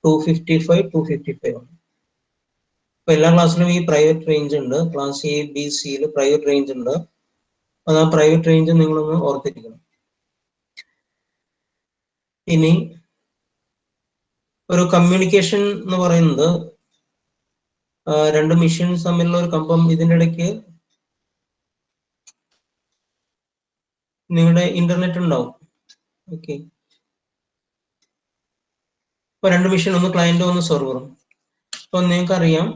255, 255 ആണ്. അപ്പോൾ എല്ലാ ക്ലാസ്സിലും ഈ പ്രൈവറ്റ് റേഞ്ച് ഉണ്ട്. ക്ലാസ് എ ബി സിയിൽ പ്രൈവറ്റ് റേഞ്ച് ഉണ്ട്. അത് ആ പ്രൈവറ്റ് റേഞ്ച് നിങ്ങളൊന്ന് ഓർത്തിരിക്കണം. ഇനി ഒരു കമ്മ്യൂണിക്കേഷൻ എന്ന് പറയുന്നത് രണ്ട് മെഷീൻസ് തമ്മിലുള്ള ഒരു ഇതിൻ്റെ ഇടയ്ക്ക് നിങ്ങളുടെ ഇന്റർനെറ്റ് ഉണ്ടാവും. ഓക്കെ, ഇപ്പൊ രണ്ട് മെഷീൻ, ഒന്ന് ക്ലയന്റും ഒന്ന് സെർവറും. അപ്പൊ നിങ്ങൾക്കറിയാം,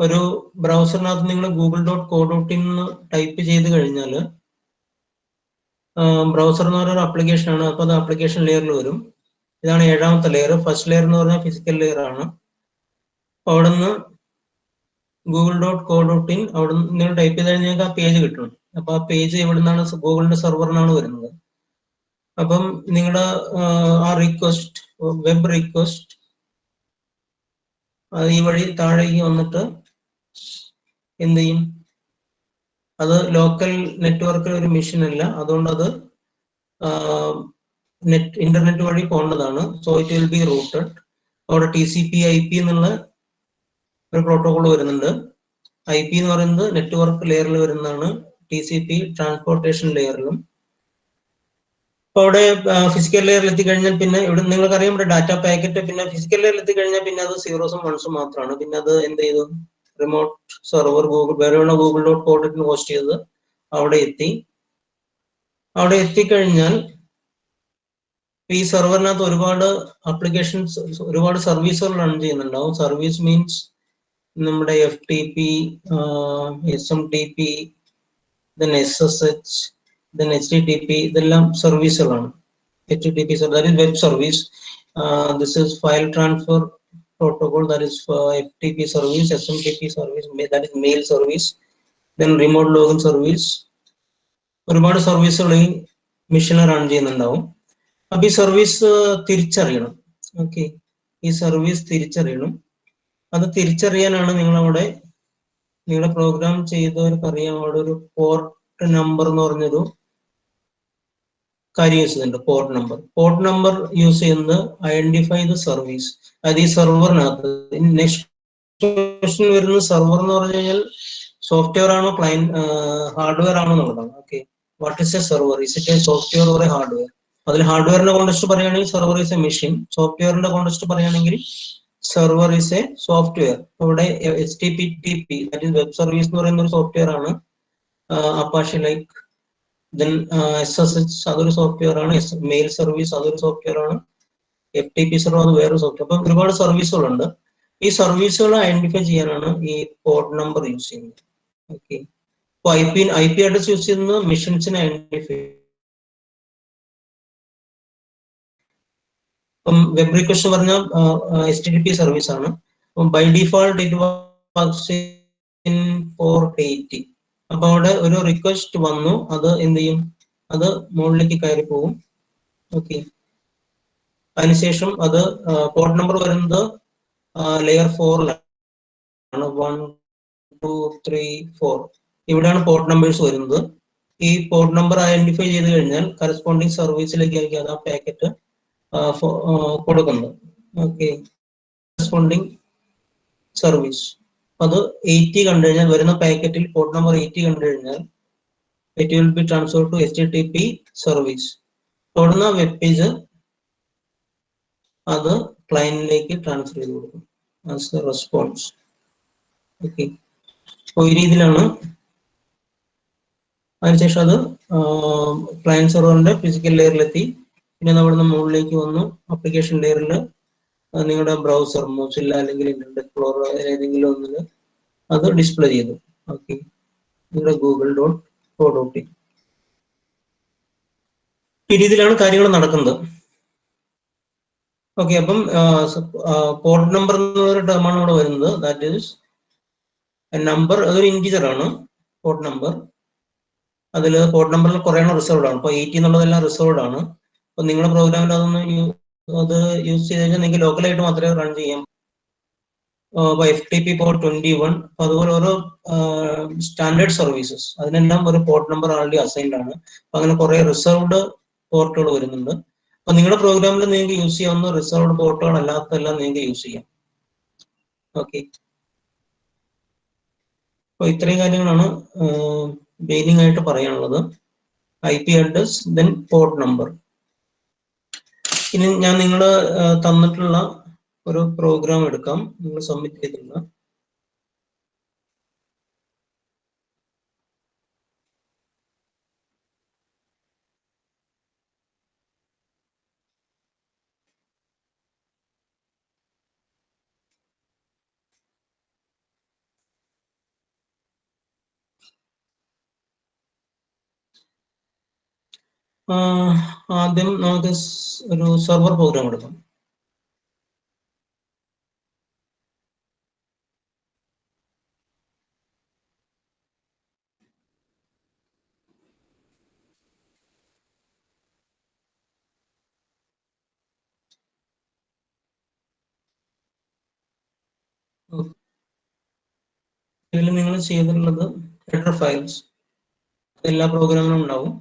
ഒരു ബ്രൗസറിനകത്ത് നിങ്ങൾ google.co.in ടൈപ്പ് ചെയ്ത് കഴിഞ്ഞാൽ ബ്രൗസർ എന്ന് പറയുന്ന ഒരു ആപ്ലിക്കേഷൻ ആണ്. അപ്പൊ അത് ആപ്ലിക്കേഷൻ ലെയറിൽ വരും. ഇതാണ് 7ാമത്തെ ലെയർ. ഫസ്റ്റ് ലെയർ എന്ന് പറഞ്ഞാൽ ഫിസിക്കൽ ലെയർ ആണ്. അപ്പൊ അവിടെ നിന്ന് google.co.in അവിടെ നിന്ന് നിങ്ങൾ ടൈപ്പ് ചെയ്ത് കഴിഞ്ഞാൽ നിങ്ങൾക്ക് ആ പേജ് കിട്ടും. അപ്പൊ ആ പേജ് എവിടെ നിന്നാണ്? ഗൂഗിളിന്റെ സെർവറിനാണ് വരുന്നത്. അപ്പം നിങ്ങളുടെ ആ റിക്വസ്റ്റ്, വെബ് റിക്വസ്റ്റ് ഈ വഴി താഴേക്ക് വന്നിട്ട് എന്ത് ചെയ്യും? അത് ലോക്കൽ നെറ്റ്വർക്കിൽ ഒരു മെഷീൻ അല്ല, അതുകൊണ്ട് അത് ഇന്റർനെറ്റ് വഴി പോകേണ്ടതാണ്. So it will be rooted. അവിടെ TCP/IP എന്നുള്ള ഒരു പ്രോട്ടോകോൾ വരുന്നുണ്ട്. IP എന്ന് പറയുന്നത് നെറ്റ്വർക്ക് ലെയറിൽ വരുന്നതാണ്, TCP ട്രാൻസ്പോർട്ടേഷൻ ലെയറിലും. അപ്പൊ അവിടെ ഫിസിക്കൽ ലെയറിൽ എത്തിക്കഴിഞ്ഞാൽ പിന്നെ ഇവിടെ നിങ്ങൾക്കറിയാം, ഇവിടെ ഡാറ്റ പാക്കറ്റ്. പിന്നെ ഫിസിക്കൽ ലെയറിൽ എത്തിക്കഴിഞ്ഞാൽ പിന്നെ അത് 0s and 1s മാത്രമാണ്. പിന്നെ അത് എന്ത് ചെയ്തു? റിമോട്ട് സെർവർ വേറെയുള്ള google.co.in ഹോസ്റ്റ് ചെയ്ത് അവിടെ എത്തി. അവിടെ എത്തിക്കഴിഞ്ഞാൽ ഈ സെർവറിനകത്ത് ഒരുപാട് ആപ്ലിക്കേഷൻസ്, ഒരുപാട് സർവീസുകൾ റൺ ചെയ്യുന്നുണ്ടാവും. സർവീസ് മീൻസ് നമ്മുടെ FTP, SMTP, SSH, HTTP, ഇതെല്ലാം സർവീസുകളാണ്. HTTP, that is web service. This is file transfer protocol, that is FTP service. SMTP service, that is mail service. Then remote login service. ഒരുപാട് സർവീസുകൾ ഈ മെഷീനിൽ run ചെയ്യുന്നുണ്ടാവും. അപ്പൊ ഈ service തിരിച്ചറിയണം. ഓക്കെ, ഈ സർവീസ് തിരിച്ചറിയണം. അത് തിരിച്ചറിയാനാണ് നിങ്ങളവിടെ, നിങ്ങളുടെ പ്രോഗ്രാം ചെയ്തവർക്ക് അറിയാം, അവിടെ ഒരു പോർട്ട് നമ്പർ എന്ന് പറഞ്ഞൊരു കാര്യം യൂസ് ചെയ്യുന്നുണ്ട്. പോർട്ട് നമ്പർ യൂസ് ചെയ്യുന്നത് ഐഡന്റിഫൈ ദ സർവീസ്. അത് ഈ സെർവറിനകത്ത് നെക്സ്റ്റ് ക്വസ്റ്റ്യൻ വരുന്ന സെർവർ എന്ന് പറഞ്ഞു കഴിഞ്ഞാൽ സോഫ്റ്റ്വെയർ ആണോ ഹാർഡ്വെയർ ആണോ എന്നുള്ളതാണ്. Okay, what is A server? Is it A software or A hardware? അതിൽ ഹാർഡ്വെയറിന്റെ കോണ്ടെക്സ്റ്റ് പറയുകയാണെങ്കിൽ സെർവർ ഈസ് എ മെഷീൻ. സോഫ്റ്റ്വെയറിന്റെ കോണ്ടെക്സ്റ്റ് പറയുകയാണെങ്കിൽ സെർവർ ഈസ് എ സോഫ്റ്റ്വെയർ. ഇവിടെ HTTP, that is web service എന്ന് പറയുന്ന ഒരു സോഫ്റ്റ്വെയർ ആണ്. അപ്പാഷെ ലൈക്ക്, ദെൻ SSH അതൊരു സോഫ്റ്റ്വെയർ ആണ്. മെയിൽ സർവീസ് അതൊരു സോഫ്റ്റ്വെയർ ആണ്. FTP സെർവർ അത് വേറൊരു സോഫ്റ്റ്വെയർ. അപ്പം ഒരുപാട് സർവീസുകളുണ്ട്. ഈ സർവീസുകൾ ഐഡന്റിഫൈ ചെയ്യാനാണ് ഈ പോർട്ട് നമ്പർ യൂസ് ചെയ്യുന്നത്. ഓക്കെ, അപ്പൊ IP അഡ്രസ് യൂസ് ചെയ്യുന്നത് മെഷീൻസിനെ ഐഡന്റിഫൈ. അപ്പം വെബ് റിക്വസ്റ്റ് പറഞ്ഞാൽ HTTP സർവീസ് ആണ്. By default it works in 480. അപ്പൊ അവിടെ ഒരു റിക്വസ്റ്റ് വന്നു, അത് എന്ത് ചെയ്യും? അത് മുകളിലേക്ക് കയറി പോകും. ഓക്കെ, അതിനുശേഷം അത് പോർട്ട് നമ്പർ വരുന്നത് ലെയർ 4ലാണ്. 1, 2, 3, 4 ഇവിടെയാണ് പോർട്ട് നമ്പേഴ്സ് വരുന്നത്. ഈ പോർട്ട് നമ്പർ ഐഡന്റിഫൈ ചെയ്ത് കഴിഞ്ഞാൽ കറസ്പോണ്ടിങ് സർവീസിലേക്ക് ആയിരിക്കും അത് ആ പാക്കറ്റ് കൊടുക്കുന്നത്. ഓക്കെ, കറസ്പോണ്ടിങ് സർവീസ് അത് 80 കണ്ടു കഴിഞ്ഞാൽ, വരുന്ന പാക്കറ്റിൽ പോർട്ട് നമ്പർ 80 കണ്ടു കഴിഞ്ഞാൽ it will be transferred to HTTP service. തുടർന്ന് വെബ് പേജ് അത് ക്ലയന്റിലേക്ക് ട്രാൻസ്ഫർ ചെയ്ത് കൊടുക്കും ആസ് എ റെസ്പോൺസ്. ഓക്കെ, അപ്പോൾ ഈ രീതിയിലാണ്. അതിനുശേഷം അത് ക്ലയന്റ് സെർവറിന്റെ ഫിസിക്കൽ ലെയറിലെത്തി. പിന്നെ അവിടുന്ന് മുകളിലേക്ക് വന്നു ആപ്ലിക്കേഷൻ ലെയറിൽ നിങ്ങളുടെ ബ്രൗസർ, മോസില്ല അല്ലെങ്കിൽ ഇന്റർനെറ്റ് എക്സ്പ്ലോറർ ഏതെങ്കിലും ഒന്നിൽ അത് ഡിസ്പ്ലേ ചെയ്തു. ഓക്കെ, നിങ്ങളുടെ google.co.in. ഈ രീതിയിലാണ് കാര്യങ്ങൾ നടക്കുന്നത്. ഓക്കെ, അപ്പം പോർട്ട് നമ്പർ എന്നൊരു ടേമാണ് ഇവിടെ വരുന്നത്. ദാറ്റ് ഈസ് നമ്പർ, അതൊരു ഇൻറ്റിജർ ആണ് പോർട്ട് നമ്പർ. അതിൽ പോർട്ട് നമ്പറിൽ കുറേ റിസർവ്ഡ് ആണ്. ഇപ്പോൾ 80 എന്നുള്ളതെല്ലാം റിസർവ്ഡ് ആണ്. അപ്പൊ നിങ്ങളുടെ പ്രോഗ്രാമിൽ അത് യൂസ് ചെയ്ത് കഴിഞ്ഞാൽ നിങ്ങൾക്ക് ലോക്കലായിട്ട് മാത്രമേ റൺ ചെയ്യാം. FTP പോർട്ട് 21, അതുപോലെ ഓരോ സ്റ്റാൻഡേർഡ് സർവീസസ് അതിനെല്ലാം ഒരു പോർട്ട് നമ്പർ ആൾറെഡി അസൈൻഡ് ആണ്. അപ്പൊ അങ്ങനെ കുറെ റിസർവ്ഡ് പോർട്ടുകൾ വരുന്നുണ്ട്. അപ്പൊ നിങ്ങളുടെ പ്രോഗ്രാമിൽ നിങ്ങൾക്ക് യൂസ് ചെയ്യാവുന്ന റിസർവ്ഡ് പോർട്ടുകൾ അല്ലാത്തതെല്ലാം നിങ്ങൾക്ക് യൂസ് ചെയ്യാം. ഓക്കെ, അപ്പൊ ഇത്രയും കാര്യങ്ങളാണ് ബെയിനിങ് ആയിട്ട് പറയാനുള്ളത്. IP address, then port number. ഇനി ഞാൻ നിങ്ങൾ തന്നിട്ടുള്ള ഒരു പ്രോഗ്രാം എടുക്കാം, നിങ്ങൾ സബ്മിറ്റ് ചെയ്തിട്ടുള്ള. ആദ്യം നമുക്ക് ഒരു സെർവർ പ്രോഗ്രാം എടുക്കാം. ഇതിൽ നിങ്ങൾ ചെയ്തിട്ടുള്ളത് ഹെഡർ ഫയൽസ് എല്ലാ പ്രോഗ്രാമിനും ഉണ്ടാവും.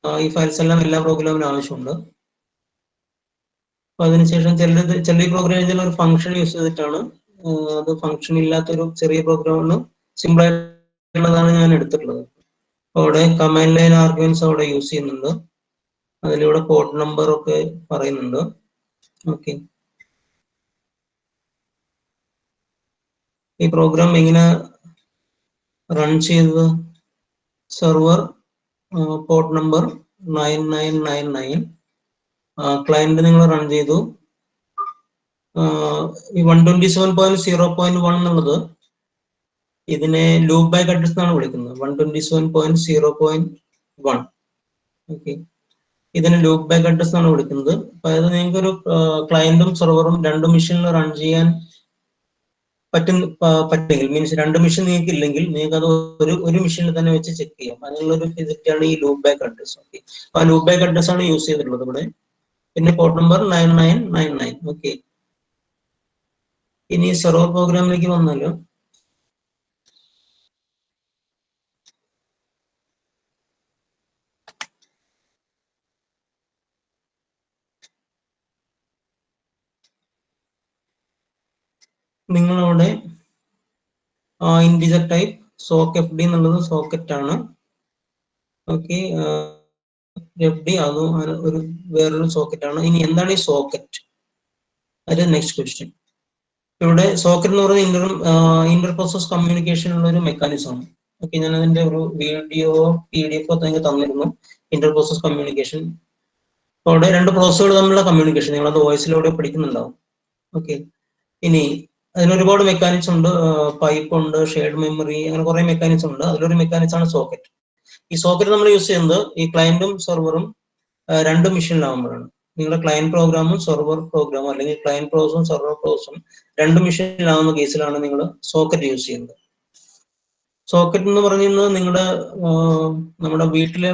ഈ ഫയൽസ് എല്ലാം എല്ലാ പ്രോഗ്രാമിനും ആവശ്യമുണ്ട്. അപ്പൊ അതിനുശേഷം ചില പ്രോഗ്രാം ചെയ്ത ഒരു ഫംഗ്ഷൻ യൂസ് ചെയ്തിട്ടാണ്, അത് ഫംഗ്ഷൻ ഇല്ലാത്തൊരു ചെറിയ പ്രോഗ്രാമാണ്, സിമ്പിൾ ആയിട്ടുള്ളതാണ് ഞാൻ എടുത്തിട്ടുള്ളത്. അവിടെ കമാൻഡ് ലൈൻ ആർഗ്യുമെന്റ്സ് അവിടെ യൂസ് ചെയ്യുന്നുണ്ട്. അതിലൂടെ പോർട്ട് നമ്പർ ഒക്കെ പറയുന്നുണ്ട്. ഓക്കെ, ഈ പ്രോഗ്രാം എങ്ങനെ റൺ ചെയ്തത്? സെർവർ പോർട്ട് നമ്പർ 9999, ക്ലയന്റ് നിങ്ങൾ റൺ ചെയ്തു. ഈ 127.0.1 എന്നുള്ളത് ഇതിനെ ലൂപ്പ് ബാക്ക് അഡ്രസ് എന്നാണ് വിളിക്കുന്നത്. 127.0.1. ഓക്കെ, ഇതിനെ ലൂപ്പ് ബാക്ക് അഡ്രസ് എന്നാണ് വിളിക്കുന്നത്. അതായത് നിങ്ങൾക്ക് ഒരു ക്ലയന്റും സെർവറും രണ്ട് മെഷീനിൽ റൺ ചെയ്യാൻ പറ്റുമെങ്കിൽ, മീൻസ് രണ്ട് മെഷീൻ നിങ്ങൾക്ക് ഇല്ലെങ്കിൽ നിങ്ങൾക്ക് അത് ഒരു മെഷീനിൽ തന്നെ വെച്ച് ചെക്ക് ചെയ്യാം. അതിനുള്ള ഒരു ഫെസിലിറ്റിയാണ് ഈ ലൂപ്പ് ബാക്ക് അഡ്രസ്. ഓക്കെ, അപ്പൊ ആ ലൂപ്പ് ബാക്ക് അഡ്രസ് ആണ് യൂസ് ചെയ്തിട്ടുള്ളത് ഇവിടെ. പിന്നെ പോർട്ട് നമ്പർ 9999. ഓക്കെ, ഇനി സെർവർ പ്രോഗ്രാമിലേക്ക് വന്നാലോ. നിങ്ങളവിടെ ഇന്റിജർ ടൈപ്പ് sockfd എന്നുള്ളത് സോക്കറ്റ് ആണ്. ഓക്കെ, FD അതും ഒരു വേറൊരു സോക്കറ്റ് ആണ്. ഇനി എന്താണ് ഈ സോക്കറ്റ്? അത് നെക്സ്റ്റ് ക്വസ്റ്റ്യൻ. ഇവിടെ സോക്കറ്റ് എന്ന് പറയുന്നത് ഇന്റർ പ്രോസസ് കമ്മ്യൂണിക്കേഷനുള്ള ഒരു മെക്കാനിസം ആണ്. ഓക്കെ, ഞാൻ അതിന്റെ ഒരു വീഡിയോ PDF നിങ്ങൾക്ക് തന്നിരുന്നു, ഇന്റർ പ്രോസസ് കമ്മ്യൂണിക്കേഷൻ. അവിടെ രണ്ട് പ്രോസസ്സുകൾ തമ്മിലുള്ള കമ്മ്യൂണിക്കേഷൻ നിങ്ങളത് വോയിസിലൂടെ പഠിക്കുന്നുണ്ടാവും. ഓക്കെ, ഇനി അതിനൊരുപാട് മെക്കാനിക്സ് ഉണ്ട്. പൈപ്പ് ഉണ്ട്, ഷെയർഡ് മെമ്മറി, അങ്ങനെ കുറെ മെക്കാനിക്സ് ഉണ്ട്. അതിലൊരു മെക്കാനിക്സ് ആണ് സോക്കറ്റ്. ഈ സോക്കറ്റ് നമ്മൾ യൂസ് ചെയ്യുന്നത് ഈ ക്ലയന്റും സെർവറും രണ്ട് മെഷീനിലാവുമ്പോഴാണ്. നിങ്ങളുടെ ക്ലയന്റ് പ്രോഗ്രാമും സെർവർ പ്രോഗ്രാമും, അല്ലെങ്കിൽ ക്ലയന്റ് പ്രോസസും സെർവർ പ്രോസസും രണ്ട് മെഷീനിലാവുന്ന കേസിലാണ് നിങ്ങൾ സോക്കറ്റ് യൂസ് ചെയ്യുന്നത്. സോക്കറ്റ് എന്ന് പറയുന്നത് നമ്മുടെ വീട്ടിലെ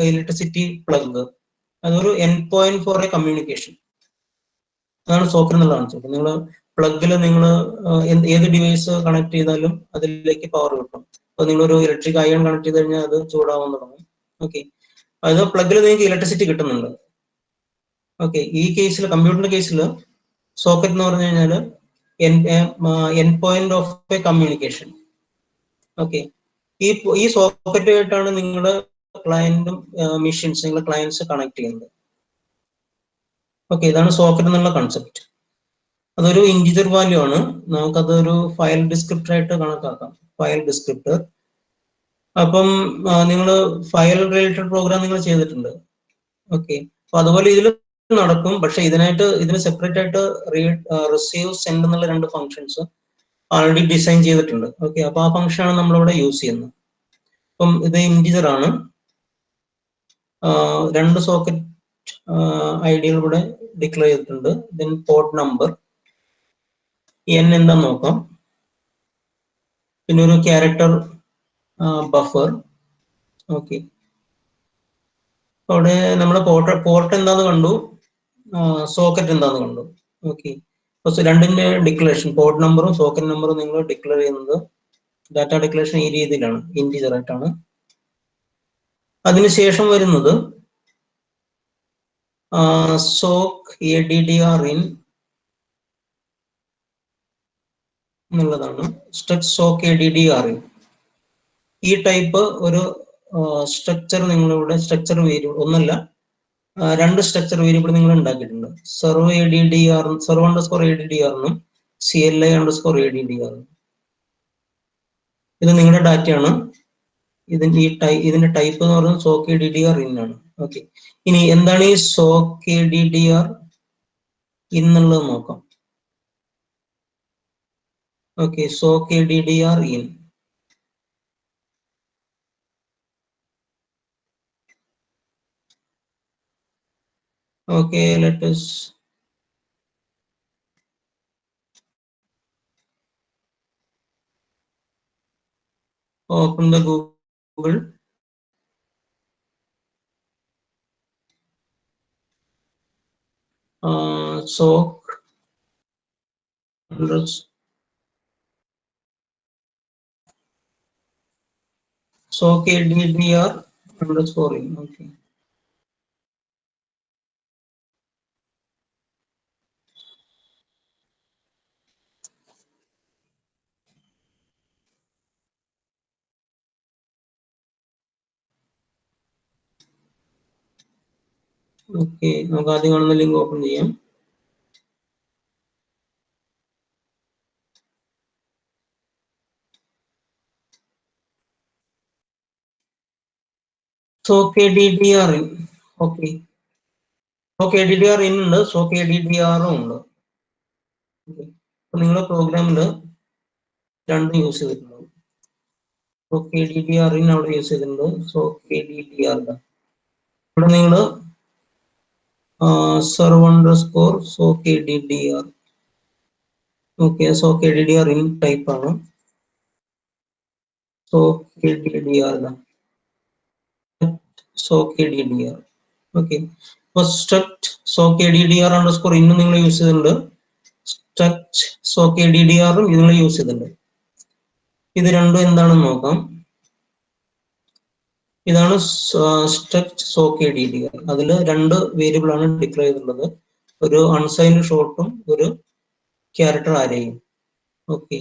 ഇലക്ട്രിസിറ്റി പ്ലഗ്, അതൊരു end point for a communication. അതാണ് സോക്കറ്റ് എന്നുള്ള കാണിച്ചത്. നിങ്ങൾ പ്ലഗിൽ നിങ്ങൾ ഏത് ഡിവൈസ് കണക്ട് ചെയ്താലും അതിലേക്ക് പവർ കിട്ടും. അപ്പൊ നിങ്ങളൊരു ഇലക്ട്രിക് അയൺ കണക്ട് ചെയ്ത് കഴിഞ്ഞാൽ അത് ചൂടാവാൻ തുടങ്ങും. ഓക്കെ, അത് പ്ലഗിൽ നിങ്ങൾക്ക് ഇലക്ട്രിസിറ്റി കിട്ടുന്നുണ്ട്. ഓക്കെ, ഈ കേസിൽ കമ്പ്യൂട്ടറിന്റെ കേസിൽ സോക്കറ്റ് എന്ന് പറഞ്ഞു കഴിഞ്ഞാൽ end point of A communication. Okay, ഈ സോക്കറ്റുമായിട്ടാണ് നിങ്ങളുടെ ക്ലയന്റും മെഷീൻസ്, നിങ്ങളുടെ ക്ലയൻസ് കണക്ട് ചെയ്യുന്നത്. ഓക്കെ, ഇതാണ് സോക്കറ്റ് എന്നുള്ള കൺസെപ്റ്റ്. അതൊരു ഇന്റിജർ വാല്യൂ ആണ്. നമുക്കതൊരു ഫയൽ ഡിസ്ക്രിപ്റ്റർ ആയിട്ട് കണക്കാക്കാം. File descriptor. അപ്പം നിങ്ങൾ ഫയൽ റിലേറ്റഡ് പ്രോഗ്രാം നിങ്ങൾ ചെയ്തിട്ടുണ്ട്. ഓക്കെ, അപ്പൊ അതുപോലെ ഇതിൽ നടക്കും. പക്ഷെ ഇതിന് സെപ്പറേറ്റ് ആയിട്ട് റിസീവ്, സെൻഡ് എന്നുള്ള രണ്ട് ഫങ്ഷൻസ് ആൾറെഡി ഡിസൈൻ ചെയ്തിട്ടുണ്ട്. ഓക്കെ, അപ്പൊ ആ ഫംഗ്ഷൻ ആണ് നമ്മളിവിടെ യൂസ് ചെയ്യുന്നത്. അപ്പം ഇത് ഇന്റിജർ ആണ്. രണ്ട് സോക്കറ്റ് ഐഡികൾ ഇവിടെ ഡിക്ലെയർ ചെയ്തിട്ടുണ്ട്. ദെൻ പോർട്ട് നമ്പർ n എന്താന്ന് നോക്കാം. പിന്നെ ഒരു ക്യാരക്ടർ ബഫർ. ഓക്കെ, അവിടെ നമ്മുടെ പോർട്ട് എന്താന്ന് കണ്ടു, സോക്കറ്റ് എന്താന്ന് കണ്ടു. ഓക്കെ, അപ്പൊ രണ്ടിന്റെ ഡിക്ലറേഷൻ, പോർട്ട് നമ്പറും സോക്കറ്റ് നമ്പറും നിങ്ങൾ ഡിക്ലെയർ ചെയ്യുന്നത് ഡാറ്റ ഡിക്ലറേഷൻ ഈ രീതിയിലാണ്, ഇന്റിജർ ആയിട്ടാണ്. അതിനുശേഷം വരുന്നത് സോക്ക് ADDR in എന്നുള്ളതാണ്. Struct sock ADDR in. ഈ ടൈപ്പ് ഒരു സ്ട്രക്ചർ നിങ്ങളിവിടെ സ്ട്രക്ചർ വേരിയബിൾ ഒന്നല്ല രണ്ട് സ്ട്രക്ചർ വേരിയബിൾ നിങ്ങൾ ഉണ്ടാക്കിയിട്ടുണ്ട്. Serve ADDR serve underscore ADDR എന്നും CLI അണ്ടർസ്കോർ ADDR. ഇത് നിങ്ങളുടെ ഡാറ്റയാണ്. ഇതിന്റെ ടൈപ്പ് എന്ന് പറയുന്നത് സോക്ക് ADDR in ആണ്. ഓക്കെ, ഇനി എന്താണ് ഈ സോക്ക് ADDR in എന്നുള്ളത് നോക്കാം. Okay, sock ADDR in. Okay, let us open the Google. Sock ADDR underscore in. Okay. Okay, നമുക്ക് ആദ്യം കാണുന്ന ലിങ്ക് ഓപ്പൺ ചെയ്യാം. Sock ADDR in. Okay, sock ADDR in ഉണ്ട്, സോക്ക് ADDR ഉണ്ട്. അപ്പൊ നിങ്ങളുടെ പ്രോഗ്രാമിൽ രണ്ടും യൂസ് ചെയ്തിട്ടുണ്ട്. സോക്ക് ADDR in അവിടെ യൂസ് ചെയ്തിട്ടുണ്ട്, സോക്ക് ADDR. ഇവിടെ നിങ്ങൾ serv underscore sock ADDR. Okay, sock ADDR in type ആണ്. Sock ADDR sock ADDR. Okay, അപ്പൊ സ്ട്രക്ട് സോക്ക് ADDR അണ്ടർസ്കോർ ഇന്നും നിങ്ങൾ യൂസ് ചെയ്തിട്ടുണ്ട്, സ്ട്രക്ട് സോക്ക് ADDR നിങ്ങൾ യൂസ് ചെയ്തിട്ടുണ്ട്. ഇത് രണ്ടും എന്താണെന്ന് നോക്കാം. ഇതാണ് സ്ട്രക്ട് സോക്ക് ADDR. അതിൽ രണ്ട് വേരിയബിൾ ആണ് ഡിക്ലെയർ ചെയ്തിട്ടുള്ളത്, ഒരു അൺസൈൻഡ് ഷോർട്ടും ഒരു ക്യാരക്ടർ ആരെയും. ഓക്കെ,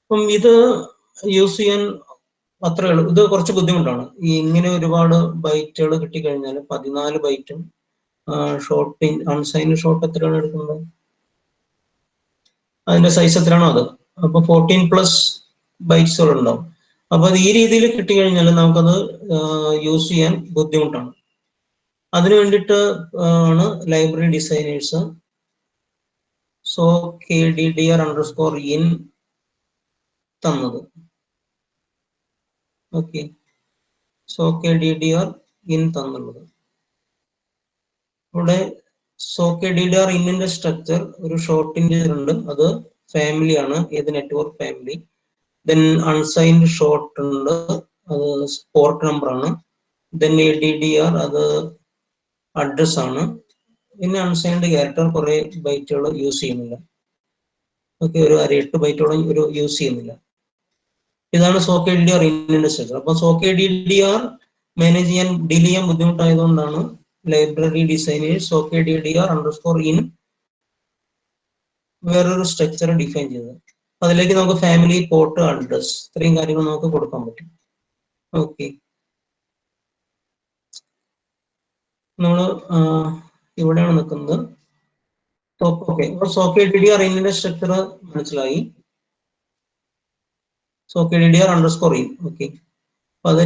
അപ്പം ഇത് യൂസ് ചെയ്യാൻ അത്രേ ഉള്ളൂ. ഇത് കുറച്ച് ബുദ്ധിമുട്ടാണ്. ഈ ഇങ്ങനെ ഒരുപാട് ബൈറ്റുകൾ കിട്ടിക്കഴിഞ്ഞാൽ 14 ബൈറ്റും ഷോർട്ട് അൺസൈൻഡ് ഷോർട്ട് എത്രയാണ് എടുക്കുന്നത്, അതിന്റെ സൈസ് എത്രയാണോ അത്, അപ്പൊ 14+ ബൈറ്റ്സുകൾ ഉണ്ടാവും. അപ്പൊ അത് ഈ രീതിയിൽ കിട്ടിക്കഴിഞ്ഞാൽ നമുക്കത് യൂസ് ചെയ്യാൻ ബുദ്ധിമുട്ടാണ്. അതിനു വേണ്ടിയിട്ട് ആണ് library designers sock ADDR underscore in തന്നത്. Okay, sock ADDR in തന്നുള്ളത്. ഇവിടെ സോക്ക് ADDR ഇന്നിന്റെ സ്ട്രക്ചർ ഒരു ഷോർട്ട് ഇന്റീജർ ഉണ്ട്, അത് ഫാമിലി ആണ്, ഏത് network family. Then unsigned short ഉണ്ട്, അത് പോർട്ട് നമ്പർ ആണ്. ദെൻ ADDR അത് അഡ്രസ് ആണ്. പിന്നെ അൺസൈൻഡ് ക്യാരക്ടർ കുറെ ബൈറ്റുകൾ യൂസ് ചെയ്യുന്നില്ല. ഓക്കെ, ഒരു 8 ബൈറ്റോളം ഒരു യൂസ് ചെയ്യുന്നില്ല. ഇതാണ് സോക്ക് ADDR ഇന്നിന്റെ സ്ട്രക്ചർ. അപ്പൊ സോക്ക് ADDR മാനേജ് ചെയ്യാൻ ഡീൽ ചെയ്യാൻ ബുദ്ധിമുട്ടായതുകൊണ്ടാണ് library designers sock ADDR underscore in വേറൊരു സ്ട്രക്ചർ ഡിഫൈൻ ചെയ്തത്. അതിലേക്ക് നമുക്ക് ഫാമിലി, പോർട്ട്, അഡ്രസ് ഇത്രയും കാര്യങ്ങൾ നമുക്ക് കൊടുക്കാൻ പറ്റും. ഓക്കെ, നമ്മൾ ഇവിടെയാണ് നിൽക്കുന്നത്. ഓക്കെ, സോക്ക് ADDR ഇന്നിന്റെ സ്ട്രക്ചർ മനസ്സിലായി. Sock ADDR underscore in. Okay, അപ്പൊ അത്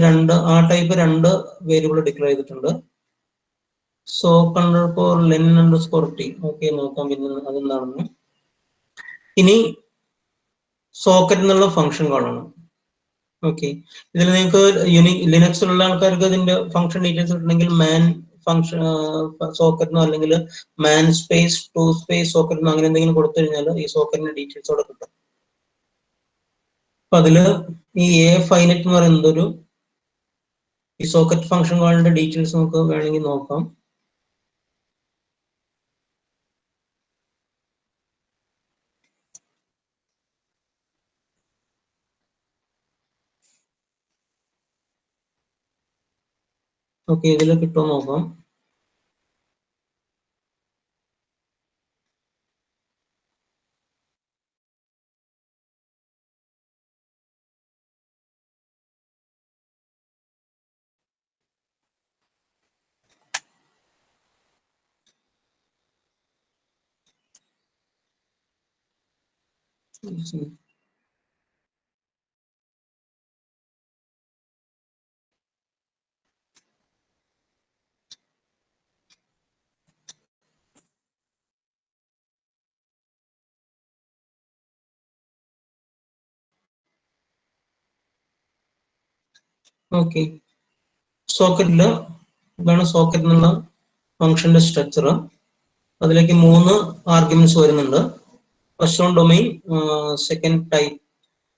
ആ ടൈപ്പ് രണ്ട് വേരിയബിൾ ഡിക്ലെയർ ചെയ്തിട്ടുണ്ട്. Sock underscore len underscore t. Okay, നോക്കാം പിന്നെ അതെന്താണെന്ന്. ഇനി സോക്കറ്റ് എന്നുള്ള ഫംഗ്ഷൻ കാണണം. ഓക്കെ, ഇതിൽ നിങ്ങൾക്ക് ലിനക്സിലുള്ള ആൾക്കാർക്ക് ഇതിന്റെ ഫംഗ്ഷൻ ഡീറ്റെയിൽസ് ഉണ്ടെങ്കിൽ മാൻ ഫംഗ്ഷൻ സോക്കറ്റിനോ അല്ലെങ്കിൽ മാൻ സ്പേസ് 2 സ്പേസ് സോക്കറ്റിനോ അങ്ങനെ എന്തെങ്കിലും കൊടുത്തു കഴിഞ്ഞാൽ ഈ സോക്കറ്റിന്റെ ഡീറ്റെയിൽസ് അവിടെ കിട്ടും. അപ്പൊ അതില് ഈ AFINET എന്ന് പറയുന്നത് ഈ സോക്കറ്റ് ഫംഗ്ഷൻ കോളിന്റെ ഡീറ്റെയിൽസ് നമുക്ക് വേണമെങ്കിൽ നോക്കാം. ഓക്കെ, ഇതിൽ കിട്ടുമോ നോക്കാം. ഓക്കെ, സോക്കറ്റില് ഇതാണ് സോക്കറ്റ് എന്നുള്ള ഫംഗ്ഷന്റെ സ്ട്രക്ചർ. അതിലേക്ക് 3 ആർഗ്യുമെന്റ്സ് വരുന്നുണ്ട്. First on domain, second type.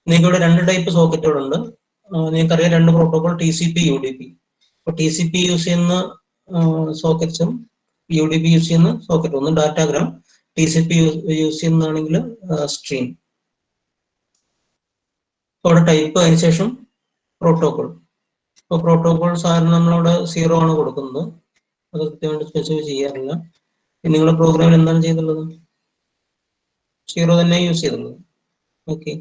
നിങ്ങൾക്ക് ഇവിടെ 2 ടൈപ്പ് സോക്കറ്റുകളുണ്ട്. നിങ്ങൾക്കറിയാം 2 പ്രോട്ടോകോൾ TCP UDP. അപ്പോൾ TCP യൂസ് ചെയ്യുന്ന സോക്കറ്റ്സും UDP യൂസ് ചെയ്യുന്ന സോക്കറ്റ്, ഒന്ന് ഡാറ്റാഗ്രാം, TCP യൂസ് ചെയ്യുന്നതാണെങ്കിൽ സ്ട്രീം. അവിടെ ടൈപ്പ്, അതിനുശേഷം പ്രോട്ടോകോൾ. അപ്പോൾ പ്രോട്ടോകോൾ സാധാരണ നമ്മളവിടെ 0 ആണ് കൊടുക്കുന്നത്, അത് കൃത്യമായിട്ട് സ്പെസിഫൈ ചെയ്യാറില്ല. നിങ്ങളുടെ പ്രോഗ്രാമിൽ എന്താണ് ചെയ്തിട്ടുള്ളത്? 0 തന്നെ യൂസ് ചെയ്തുള്ളത്. ഓക്കെ,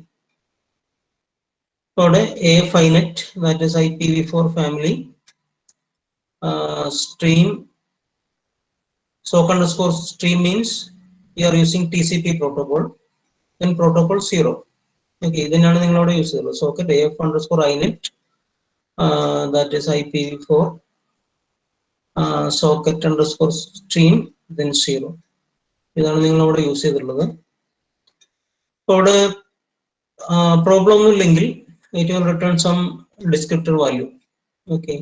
അവിടെ AFINET, that is IPv4 family, stream, sock_stream means you are using TCP protocol, then protocol 0. Okay, ഇതിനാണ് നിങ്ങളവിടെ യൂസ് ചെയ്തത്. Socket AF_INET, that is IPv4, socket_stream, then 0. ഇതാണ് നിങ്ങളവിടെ യൂസ് ചെയ്തിട്ടുള്ളത്. അപ്പോൾ അവിടെ പ്രോബ്ലം ഒന്നും ഇല്ലെങ്കിൽ it will return some descriptor value. Okay,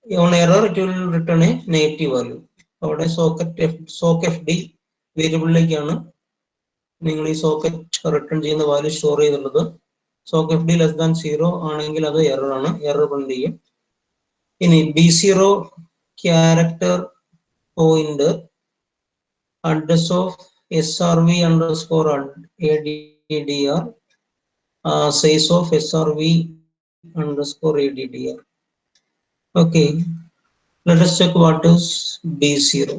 on error it will return a negative value. അവിടെ sockfd വേരിയബിളിലേക്കാണ് നിങ്ങൾ ഈ സോക്കറ്റ് റിട്ടേൺ ചെയ്യുന്ന വാല്യൂ സ്റ്റോർ ചെയ്തിട്ടുള്ളത്. sockfd <0 ആണെങ്കിൽ അത് എറർ ആണ്, എറർ പ്രിന്റ് ചെയ്യും. ഇനി B0 character pointer address of SRV_ADDR, size of SRV_ADDR. Okay, let us check what is B0.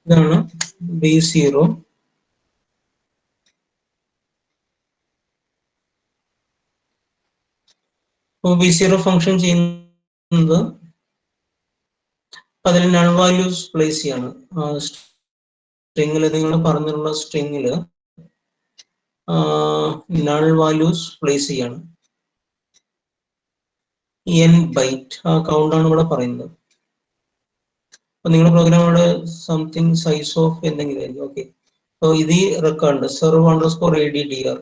ഇതാണ് B0. B0 ഫംഗ്ഷൻ ചെയ്യുന്നത് അതിൽ നൾ വാല്യൂസ് പ്ലേസ് ചെയ്യാണ്. സ്ട്രിങ്ങിൽ നിങ്ങൾ പറഞ്ഞിട്ടുള്ള സ്ട്രിങ്ങിൽ നൾ വാല്യൂസ് പ്ലേസ് ചെയ്യാണ്. n ബൈറ്റ് ആ കൗണ്ട് ആണ് ഇവിടെ പറയുന്നത്. അപ്പൊ നിങ്ങളുടെ പ്രോഗ്രാമിയുടെ സംതിങ് സൈസ് ഓഫ് എന്തെങ്കിലും ആയിരിക്കും. ഓക്കെ, അപ്പൊ ഇത് റെക്കോർഡ് serve_ADDR,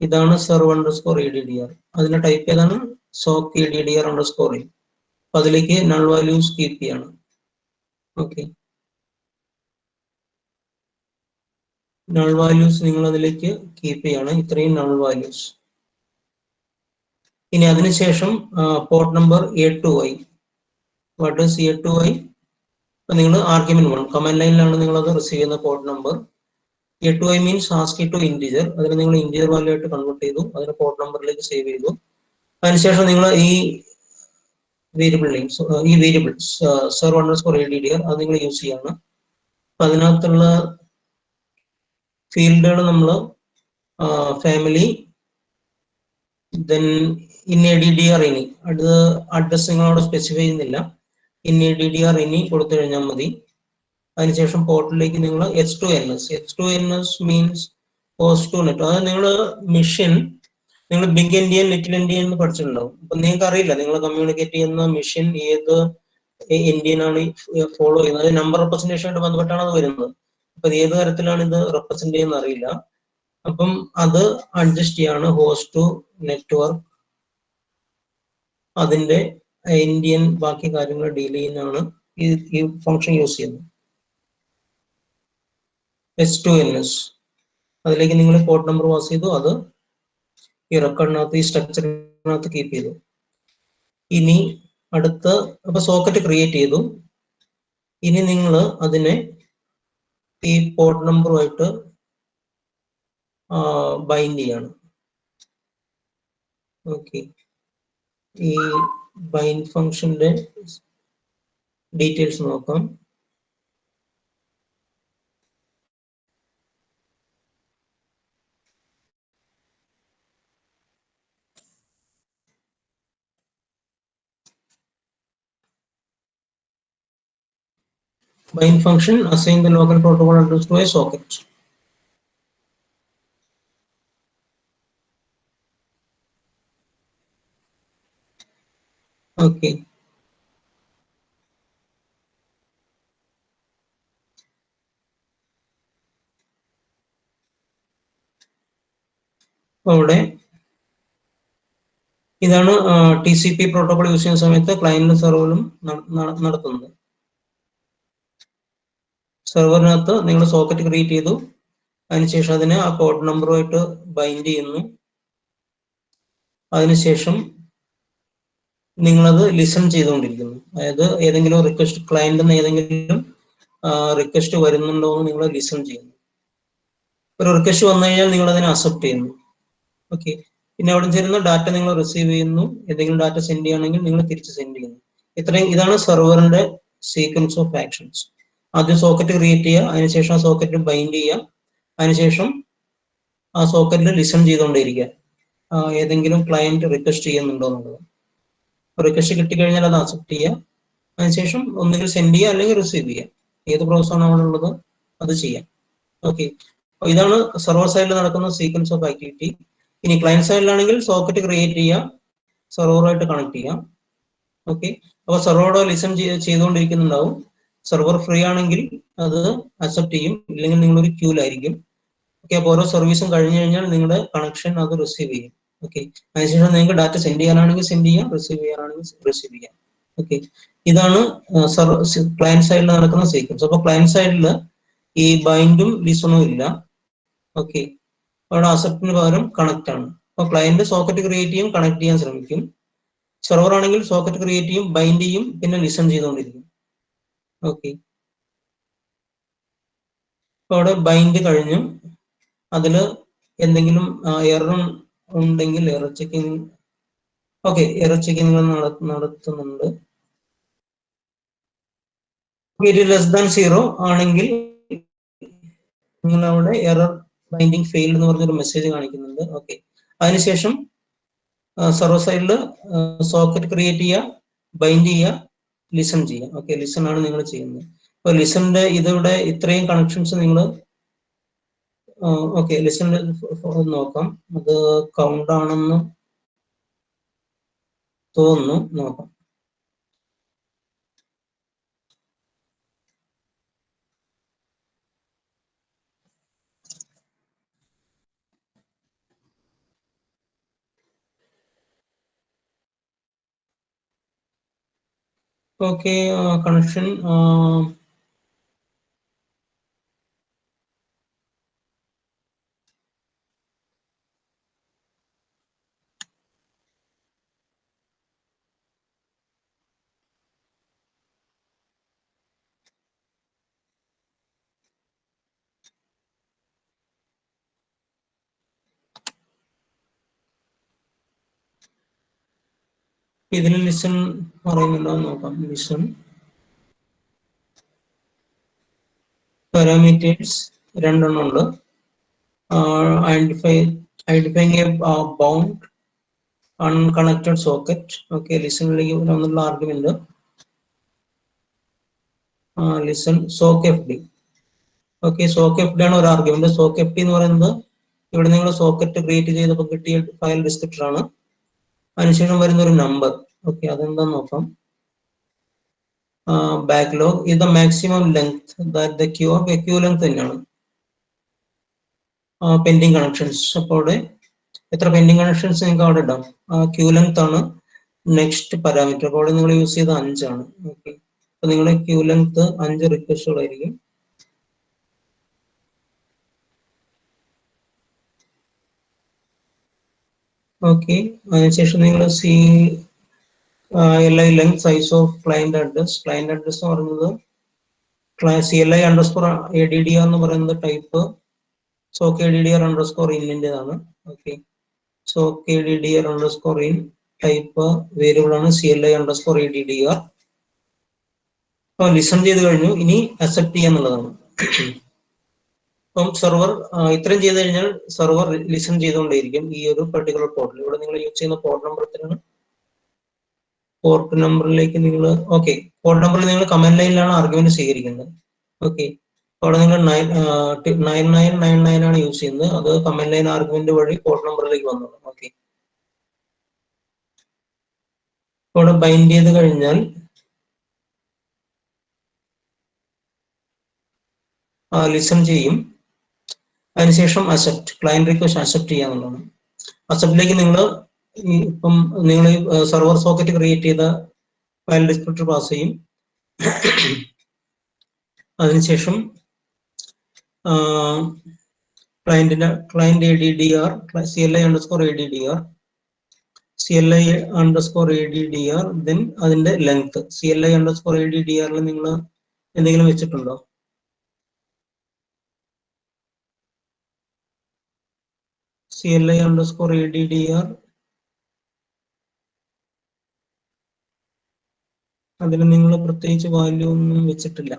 ഇതാണ് serve_ADDR. അതിന്റെ ടൈപ്പ് ഏതാണ്? sock_ADDR_. അപ്പൊ അതിലേക്ക് നൾ വാല്യൂസ് കീപ്പ് ചെയ്യാണ്. ഓക്കെ, നൾ വാല്യൂസ് നിങ്ങൾ അതിലേക്ക് കീപ്പ് ചെയ്യാണ്, ഇത്രയും നൾ വാല്യൂസ്. ഇനി അതിനുശേഷം port number A2i. What is A2i? നിങ്ങൾ ആർഗ്യുമെന്റ് 1 കമാൻഡ് ലൈനിലാണ് നിങ്ങൾ അത് റിസീവ് ചെയ്യുന്ന port number. A2i means ASCII to integer. അതിന് നിങ്ങൾ ഇന്റീജർ വാല്യൂ ആയിട്ട് കൺവേർട്ട് ചെയ്തു, അതിന് പോർട്ട് നമ്പറിലേക്ക് സേവ് ചെയ്തു. അതിനുശേഷം നിങ്ങൾ ഈ വേരിയബിൾ നെയിംസ്, ഈ വേരിയബിൾസ് serve_ADDR അത് നിങ്ങൾ യൂസ് ചെയ്യാണ്. അപ്പൊ അതിനകത്തുള്ള ഫീൽഡുകൾ നമ്മൾ ഫാമിലി, ദെൻ in_ADDR any, അത് അഡ്രസ് നിങ്ങളവിടെ സ്പെസിഫൈ ചെയ്യുന്നില്ല, in_ADDR any കൊടുത്തു കഴിഞ്ഞാൽ മതി. അതിനുശേഷം പോർട്ടിലേക്ക് നിങ്ങൾ H2NS means host to net. അതായത് നിങ്ങൾ മിഷൻ, നിങ്ങൾ ബിഗ് എൻഡിയൻ ലിറ്റിൽ എൻഡിയൻ എന്ന് പഠിച്ചിട്ടുണ്ടാവും. അപ്പൊ നിങ്ങൾക്ക് അറിയില്ല നിങ്ങൾ കമ്മ്യൂണിക്കേറ്റ് ചെയ്യുന്ന മിഷൻ ഏത് എൻഡിയൻ ആണ് ഫോളോ ചെയ്യുന്നത്. അത് നമ്പർ റെപ്രസെന്റേഷൻ ആയിട്ട് ബന്ധപ്പെട്ടാണ് അത് വരുന്നത്. അപ്പൊ ഏത് തരത്തിലാണ് ഇത് റെപ്രസെന്റ് ചെയ്യുന്നത് അറിയില്ല. അപ്പം അത് അഡ്ജസ്റ്റ് ചെയ്യാണ് ഹോസ്റ്റ് ടു നെറ്റ്വർക്ക്, അതിന്റെ ഇന്ത്യൻ ബാക്കി കാര്യങ്ങൾ ഡീൽ ചെയ്യുന്നതാണ് ഈ ഫംഗ്ഷൻ യൂസ് ചെയ്യുന്നത്. H2NS അതിലേക്ക് നിങ്ങൾ പോർട്ട് നമ്പർ പാസ് ചെയ്തു, അത് ഈ റെക്കോർഡിനകത്ത് ഈ സ്ട്രക്ചറിനകത്ത് കീപ്പ് ചെയ്തു. ഇനി അടുത്ത അപ്പൊ സോക്കറ്റ് ക്രിയേറ്റ് ചെയ്തു. ഇനി നിങ്ങൾ അതിനെ ഈ പോർട്ട് നമ്പറുമായിട്ട് ബൈൻഡ് ചെയ്യാണ്. ഓക്കെ, ഈ ബൈൻഡ് ഫംഗ്ഷന്റെ ഡീറ്റെയിൽസ് നോക്കാം. Bind function assign the local protocol address to a socket. Okay. അവിടെ ഇതാണ് TCP പ്രോട്ടോകോൾ യൂസ് ചെയ്യുന്ന സമയത്ത് ക്ലയന്റിലും സെർവറിലും നടത്തുന്നത്. സെർവറിനകത്ത് നിങ്ങൾ സോക്കറ്റ് ക്രിയേറ്റ് ചെയ്തു, അതിനുശേഷം അതിനെ ആ പോർട്ട് നമ്പറുമായിട്ട് ബൈൻഡ് ചെയ്യുന്നു. അതിനുശേഷം നിങ്ങളത് ലിസൺ ചെയ്തുകൊണ്ടിരിക്കുന്നു. അതായത് ഏതെങ്കിലും റിക്വസ്റ്റ് ക്ലയന്റിൽ നിന്ന് ഏതെങ്കിലും റിക്വസ്റ്റ് വരുന്നുണ്ടോ എന്ന് നിങ്ങൾ ലിസൺ ചെയ്യുന്നു. ഒരു റിക്വസ്റ്റ് വന്നു കഴിഞ്ഞാൽ നിങ്ങൾ അതിനെ അക്സെപ്റ്റ് ചെയ്യുന്നു. ഓക്കെ, പിന്നെ അവിടെ ചേരുന്ന ഡാറ്റ നിങ്ങൾ റിസീവ് ചെയ്യുന്നു. എന്തെങ്കിലും ഡാറ്റ സെൻഡ് ചെയ്യുകയാണെങ്കിൽ നിങ്ങൾ തിരിച്ച് സെൻഡ് ചെയ്യുന്നു. ഇതാണ് സെർവറിന്റെ സീക്വൻസ് ഓഫ് ആക്ഷൻസ്. ആദ്യം സോക്കറ്റ് ക്രിയേറ്റ് ചെയ്യുക, അതിനുശേഷം ആ സോക്കറ്റ് ബൈൻഡ് ചെയ്യുക, അതിനുശേഷം ആ സോക്കറ്റിൽ ലിസൺ ചെയ്തുകൊണ്ടേയിരിക്കുക ഏതെങ്കിലും ക്ലയന്റ് റിക്വസ്റ്റ് ചെയ്യുന്നുണ്ടോ എന്നുള്ളത്. റിക്വസ്റ്റ് കിട്ടിക്കഴിഞ്ഞാൽ അത് അക്സെപ്റ്റ് ചെയ്യുക, അതിനുശേഷം ഒന്നുകിൽ സെൻഡ് ചെയ്യുക അല്ലെങ്കിൽ റിസീവ് ചെയ്യുക. ഏത് പ്രോസസ്സാണ് അവിടെ ഉള്ളത് അത് ചെയ്യാം. ഓക്കെ, അപ്പൊ ഇതാണ് സെർവർ സൈഡിൽ നടക്കുന്ന സീക്വൻസ് ഓഫ് ആക്ടിവിറ്റി. ഇനി ക്ലയന്റ് സൈഡിലാണെങ്കിൽ സോക്കറ്റ് ക്രിയേറ്റ് ചെയ്യാം, സെർവറുമായിട്ട് കണക്ട് ചെയ്യാം. ഓക്കെ, അപ്പൊ സെർവറോട് ലിസൺ ചെയ്തുകൊണ്ടിരിക്കുന്നുണ്ടാവും. സെർവർ ഫ്രീ ആണെങ്കിൽ അത് അക്സെപ്റ്റ് ചെയ്യും, ഇല്ലെങ്കിൽ നിങ്ങളൊരു ക്യൂലായിരിക്കും. ഓക്കെ, അപ്പൊ ഓരോ സർവീസും കഴിഞ്ഞു കഴിഞ്ഞാൽ നിങ്ങളുടെ കണക്ഷൻ അത് റിസീവ് ചെയ്യും. ഓക്കെ, അതിനുശേഷം നിങ്ങൾക്ക് ഡാറ്റ സെൻഡ് ചെയ്യാനാണെങ്കിൽ സെൻഡ് ചെയ്യാം, റിസീവ് ചെയ്യാനാണെങ്കിൽ റിസീവ് ചെയ്യാം. ഓക്കെ, ഇതാണ് ക്ലയന്റ് സൈഡിൽ നടക്കുന്ന സീക്വൻസ്. അപ്പൊ ക്ലയന്റ് സൈഡിൽ ഈ ബൈൻഡും ലിസണും ഇല്ല. ഓക്കെ, അവിടെ അക്സെപ്റ്റിന് പകരം കണക്ട് ആണ്. അപ്പൊ ക്ലയന്റ് സോക്കറ്റ് ക്രിയേറ്റ് ചെയ്യും, കണക്ട് ചെയ്യാൻ ശ്രമിക്കും. സെർവർ ആണെങ്കിൽ സോക്കറ്റ് ക്രിയേറ്റ് ചെയ്യും, ബൈൻഡ് ചെയ്യും, പിന്നെ ലിസൺ ചെയ്തുകൊണ്ടിരിക്കും. ഓക്കെ, അപ്പൊ അവിടെ ബൈൻഡ് കഴിഞ്ഞു. അതിൽ എന്തെങ്കിലും എറർ ഉണ്ടെങ്കിൽ error checking, okay, error checking നടത്തുന്നുണ്ട്. ഇത് ലെസ് ദാൻ 0 ആണെങ്കിൽ നിങ്ങൾ അവിടെ എറർ ബൈൻഡിങ് ഫെയിൽഡ് എന്ന് പറഞ്ഞൊരു മെസ്സേജ് കാണിക്കുന്നുണ്ട്. ഓക്കെ, അതിനുശേഷം സെർവർ സൈഡിൽ സോക്കറ്റ് ക്രിയേറ്റ് ചെയ്യുക, ബൈൻഡ് ചെയ്യുക, ലിസൺ ചെയ്യുക. ഓക്കെ, ലിസൺ ആണ് നിങ്ങൾ ചെയ്യുന്നത്. അപ്പൊ ലിസണിന്റെ ഇതിവിടെ ഇത്രയും കണക്ഷൻസ് നിങ്ങൾ ഓക്കെ ലിസൺ നോക്കാം. അത് കൗണ്ട് ആണെന്ന് തോന്നുന്നു, നോക്കാം. ഓക്കെ, കണക്ഷൻ ഇതിൽ ലിസൺ പറയുന്നുണ്ടോ നോക്കാം. ലിസൺ പാരാമീറ്റേഴ്സ് രണ്ടെണ്ണം ഉണ്ട്. Identifying a bound unconnected socket. Okay, ലിസണിലേക്ക് ഒന്നുള്ള argument listen sock f d. Okay, sock f d ആണ് ഒരു ആർഗ്യുമെന്റ്. സോക്ക് എഫ് ഡി എന്ന് പറയുന്നത് ഇവിടെ നിങ്ങൾ സോക്കറ്റ് ക്രിയേറ്റ് ചെയ്തപ്പോൾ കിട്ടിയ ഫയൽ ഡിസ്ക്രിപ്റ്റർ ആണ്. അതിനുശേഷം വരുന്ന ഒരു നമ്പർ. ഓക്കെ, അതെന്താന്ന് നോക്കാം. ബാക്ക്ലോഗ് ഇത് the maximum length that the queue of queue length തന്നെയാണ്. പെൻഡിങ് കണക്ഷൻസ്, അപ്പോൾ അവിടെ എത്ര പെൻഡിങ് കണക്ഷൻസ് നിങ്ങൾക്ക് അവിടെ ഇടാം. ക്യൂ ലെങ്ത് ആണ് നെക്സ്റ്റ് പാരാമീറ്റർ. അപ്പോൾ നിങ്ങൾ യൂസ് ചെയ്ത 5 ആണ്. ഓക്കെ, അപ്പൊ നിങ്ങളുടെ ക്യൂ ലെങ്ത് 5 റിക്വസ്റ്റുകളായിരിക്കും. ഓക്കെ, അതിനുശേഷം നിങ്ങൾ li length size of client address എന്ന് പറയുന്നത് CLI underscore ADDR എന്ന് പറയുന്നത് ടൈപ്പ് sock ADDR underscore in-ൻ്റെതാണ്. Okay, sock ADDR underscore in type variable ആണ് CLI underscore ADDR. അപ്പോൾ ലിസൺ ചെയ്ത് കഴിഞ്ഞു, ഇനി അക്സെപ്റ്റ് ചെയ്യാന്നുള്ളതാണ്. അപ്പം സെർവർ ഇത്രയും ചെയ്ത് കഴിഞ്ഞാൽ സെർവർ ലിസൺ ചെയ്തുകൊണ്ടേയിരിക്കും ഈ ഒരു പർട്ടിക്കുലർ പോർട്ടിൽ. ഇവിടെ നിങ്ങൾ യൂസ് ചെയ്യുന്ന പോർട്ട് നമ്പർ എത്രയാണ്? പോർട്ട് നമ്പറിലേക്ക് നിങ്ങൾ പോർട്ട് നമ്പറിൽ നിങ്ങൾ കമാൻഡ് ലൈനിലാണ് ആർഗ്യുമെന്റ് സ്വീകരിക്കുന്നത്. ഓക്കെ, അവിടെ നിങ്ങൾ 9999 ആണ് യൂസ് ചെയ്യുന്നത്, അത് കമാൻഡ് ലൈൻ ആർഗ്യുമെന്റ് വഴി പോർട്ട് നമ്പറിലേക്ക് വന്നോളൂ. ഓക്കെ, അവിടെ ബൈൻഡ് ചെയ്ത് കഴിഞ്ഞാൽ ലിസൺ ചെയ്യും. അതിനുശേഷം അക്സെപ്റ്റ്, ക്ലയന്റ് റിക്വസ്റ്റ് അക്സെപ്റ്റ് ചെയ്യാന്നുള്ളതാണ്. അക്സെപ്റ്റിലേക്ക് നിങ്ങൾ ഇപ്പം നിങ്ങൾ സെർവർ സോക്കറ്റ് ക്രിയേറ്റ് ചെയ്ത ഫയൽ ഡിസ്ക്രിപ്റ്റർ പാസ് ചെയ്യും. അതിനുശേഷം client ADDR CLI underscore ADDR then അതിന്റെ ലെങ്ത് CLI underscore ADDR നിങ്ങൾ എന്തെങ്കിലും വെച്ചിട്ടുണ്ടോ? CLI underscore ADDR അതിന് നിങ്ങൾ പ്രത്യേകിച്ച് വാല്യൂ ഒന്നും വെച്ചിട്ടില്ല.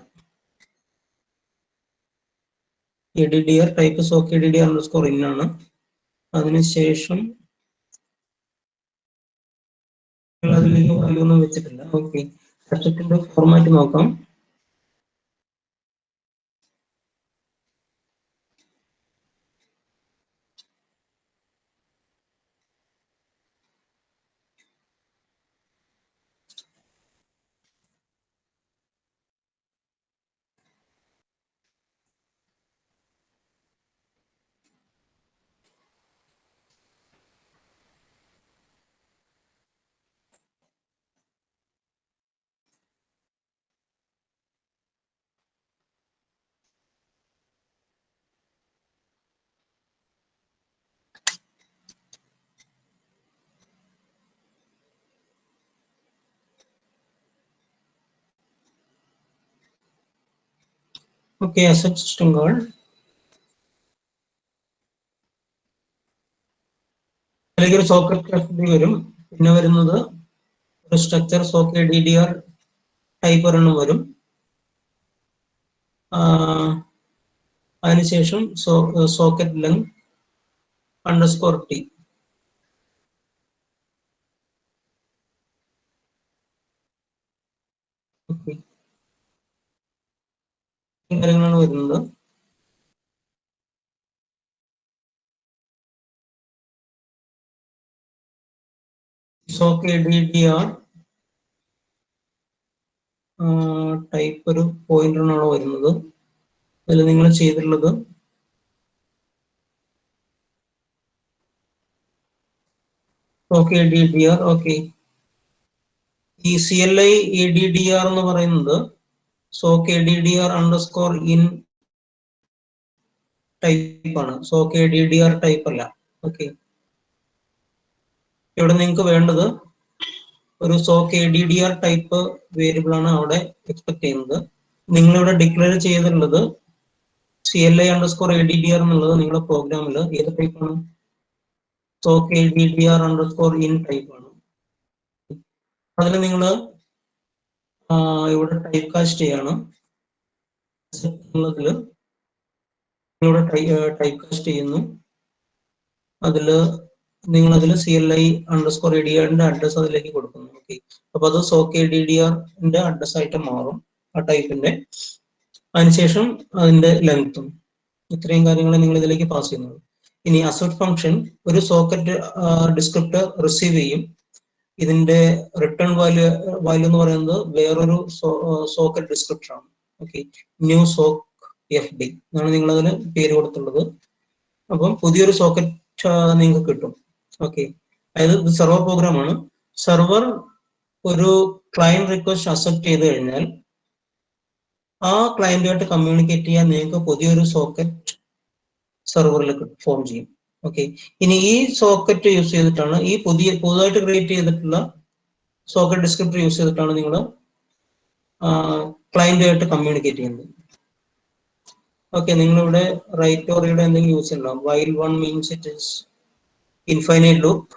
ADDR type sock ADDR underscore in ആണ്. അതിനുശേഷം അതിലേക്ക് വാല്യൂ ഒന്നും വെച്ചിട്ടില്ല. ഓക്കെ, സബ്ജക്റ്റിന്റെ ഫോർമാറ്റ് നോക്കാം. ഓക്കെ, അസറ്റ് സിസ്റ്റം കോൾ അല്ലെങ്കിൽ ഒരു സോക്കറ്റ് വരും. പിന്നെ വരുന്നത് ഒരു സ്ട്രക്ചർ sock ADDR ടൈപ്പ് ഒരെണ്ണം വരും. അതിനുശേഷം സോക്കറ്റ് ലെങ്ത് അണ്ടർസ്കോർ T. കാര്യങ്ങളാണ് വരുന്നത്. sock ADDR ടൈപ്പ് ഒരു പോയിന്ററാണ് വരുന്നത്. അതിൽ നിങ്ങൾ ചെയ്തിട്ടുള്ളത് sock ADDR. ഓക്കെ, ഈ CLI ADDR എന്ന് പറയുന്നത് sock ADDR underscore in type ആണ്, sock ADDR ടൈപ്പ് അല്ല. ഓക്കെ, ഇവിടെ നിങ്ങൾക്ക് വേണ്ടത് ഒരു sock ADDR ടൈപ്പ് വേരിയബിൾ ആണ് അവിടെ എക്സ്പെക്ട് ചെയ്യുന്നത്. നിങ്ങളിവിടെ ഡിക്ലെയർ ചെയ്തിട്ടുള്ളത് CLI underscore ADDR എന്നുള്ളത് നിങ്ങളുടെ പ്രോഗ്രാമിൽ ഏത് ടൈപ്പാണ്? sock ADDR underscore in type ആണ്. അതിൽ നിങ്ങൾ ഇവിടെ ടൈപ്പ് കാസ്റ്റ് ചെയ്യാണ്. നിങ്ങളിവിടെ ടൈപ്പ് കാസ്റ്റ് ചെയ്യുന്നു. നിങ്ങൾ അതിൽ CLI underscore ADDRന്റെ അഡ്രസ് അതിലേക്ക് കൊടുക്കുന്നു. ഓക്കെ, അപ്പൊ അത് sock ADDRന്റെ അഡ്രസ് ആയിട്ട് മാറും ആ ടൈപ്പിന്റെ. അതിനുശേഷം അതിന്റെ ലെങ്ത്തും, ഇത്രയും കാര്യങ്ങൾ നിങ്ങൾ ഇതിലേക്ക് പാസ് ചെയ്യുന്നത്. ഇനി അസെറ്റ് ഫംഗ്ഷൻ ഒരു സോക്കറ്റ് ഡിസ്ക്രിപ്റ്റർ റിസീവ് ചെയ്യും. ഇതിന്റെ റിട്ടേൺ വാല്യൂ എന്ന് പറയുന്നത് വേറൊരു സോക്കറ്റ് ഡിസ്ക്രിപ്റ്റർ ആണ്. ഓക്കെ, ന്യൂ സോക്ക് FD എന്നാണ് നിങ്ങൾ അതിന് പേര് കൊടുത്തുള്ളത്. അപ്പം പുതിയൊരു സോക്കറ്റ് നിങ്ങൾക്ക് കിട്ടും. ഓക്കെ, അതായത് ഇത് സെർവർ പ്രോഗ്രാം ആണ്. സെർവർ ഒരു ക്ലയന്റ് റിക്വസ്റ്റ് അക്സെപ്റ്റ് ചെയ്ത് കഴിഞ്ഞാൽ ആ ക്ലയന്റുമായിട്ട് കമ്മ്യൂണിക്കേറ്റ് ചെയ്യാൻ നിങ്ങൾക്ക് പുതിയൊരു സോക്കറ്റ് സെർവറിൽ ഫോം ചെയ്യും. ഓക്കെ, ഇനി ഈ സോക്കറ്റ് യൂസ് ചെയ്തിട്ടാണ് ഈ പുതുതായിട്ട് ക്രിയേറ്റ് ചെയ്തിട്ടുള്ള സോക്കറ്റ് ഡിസ്ക്രിപ്റ്റർ യൂസ് ചെയ്തിട്ടാണ് നിങ്ങൾ ക്ലയന്റുമായിട്ട് കമ്മ്യൂണിക്കേറ്റ് ചെയ്യുന്നത്. ഓക്കെ, നിങ്ങളിവിടെ റൈറ്റ് ഓർ റീഡ് എന്തെങ്കിലും യൂസ് ചെയ്യണം. While one means it is infinite loop.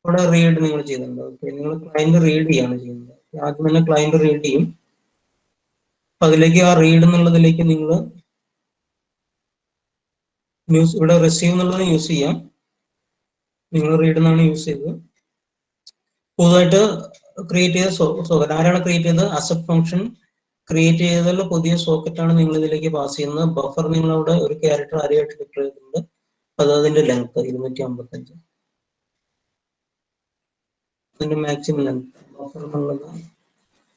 ഇവിടെ റീഡ് നിങ്ങൾ ചെയ്യുന്നുണ്ട്. ഓക്കെ, നിങ്ങൾ ക്ലയന്റ് റീഡ് ചെയ്യാണ് ചെയ്യുന്നത്. ആദ്യം തന്നെ ക്ലയന്റ് റീഡ് ചെയ്യും. അപ്പൊ അതിലേക്ക് ആ റീഡ് എന്നുള്ളതിലേക്ക് നിങ്ങൾ ഇവിടെ റിസീവ് എന്നുള്ളത് യൂസ് ചെയ്യാം. നിങ്ങൾ റീഡ് എന്നാണ് യൂസ് ചെയ്തത്. പുതുതായിട്ട് ക്രിയേറ്റ് ചെയ്ത സോക്കറ്റ് ആരാണ് ക്രിയേറ്റ് ചെയ്തത്? അസെറ്റ് ഫംഗ്ഷൻ ക്രിയേറ്റ് ചെയ്തതിലുള്ള പുതിയ സോക്കറ്റ് ആണ് നിങ്ങൾ ഇതിലേക്ക് പാസ് ചെയ്യുന്നത്. ബഫർ നിങ്ങൾ അവിടെ ഒരു ക്യാരക്ടർ ആരെയായിട്ട് ഡിക്ലെയർ ചെയ്തിട്ടുണ്ട്. അത് അതിന്റെ ലെങ്ത് 255, അതിന്റെ മാക്സിമം ലെങ്ത് ബഫർ എന്നുള്ളത്.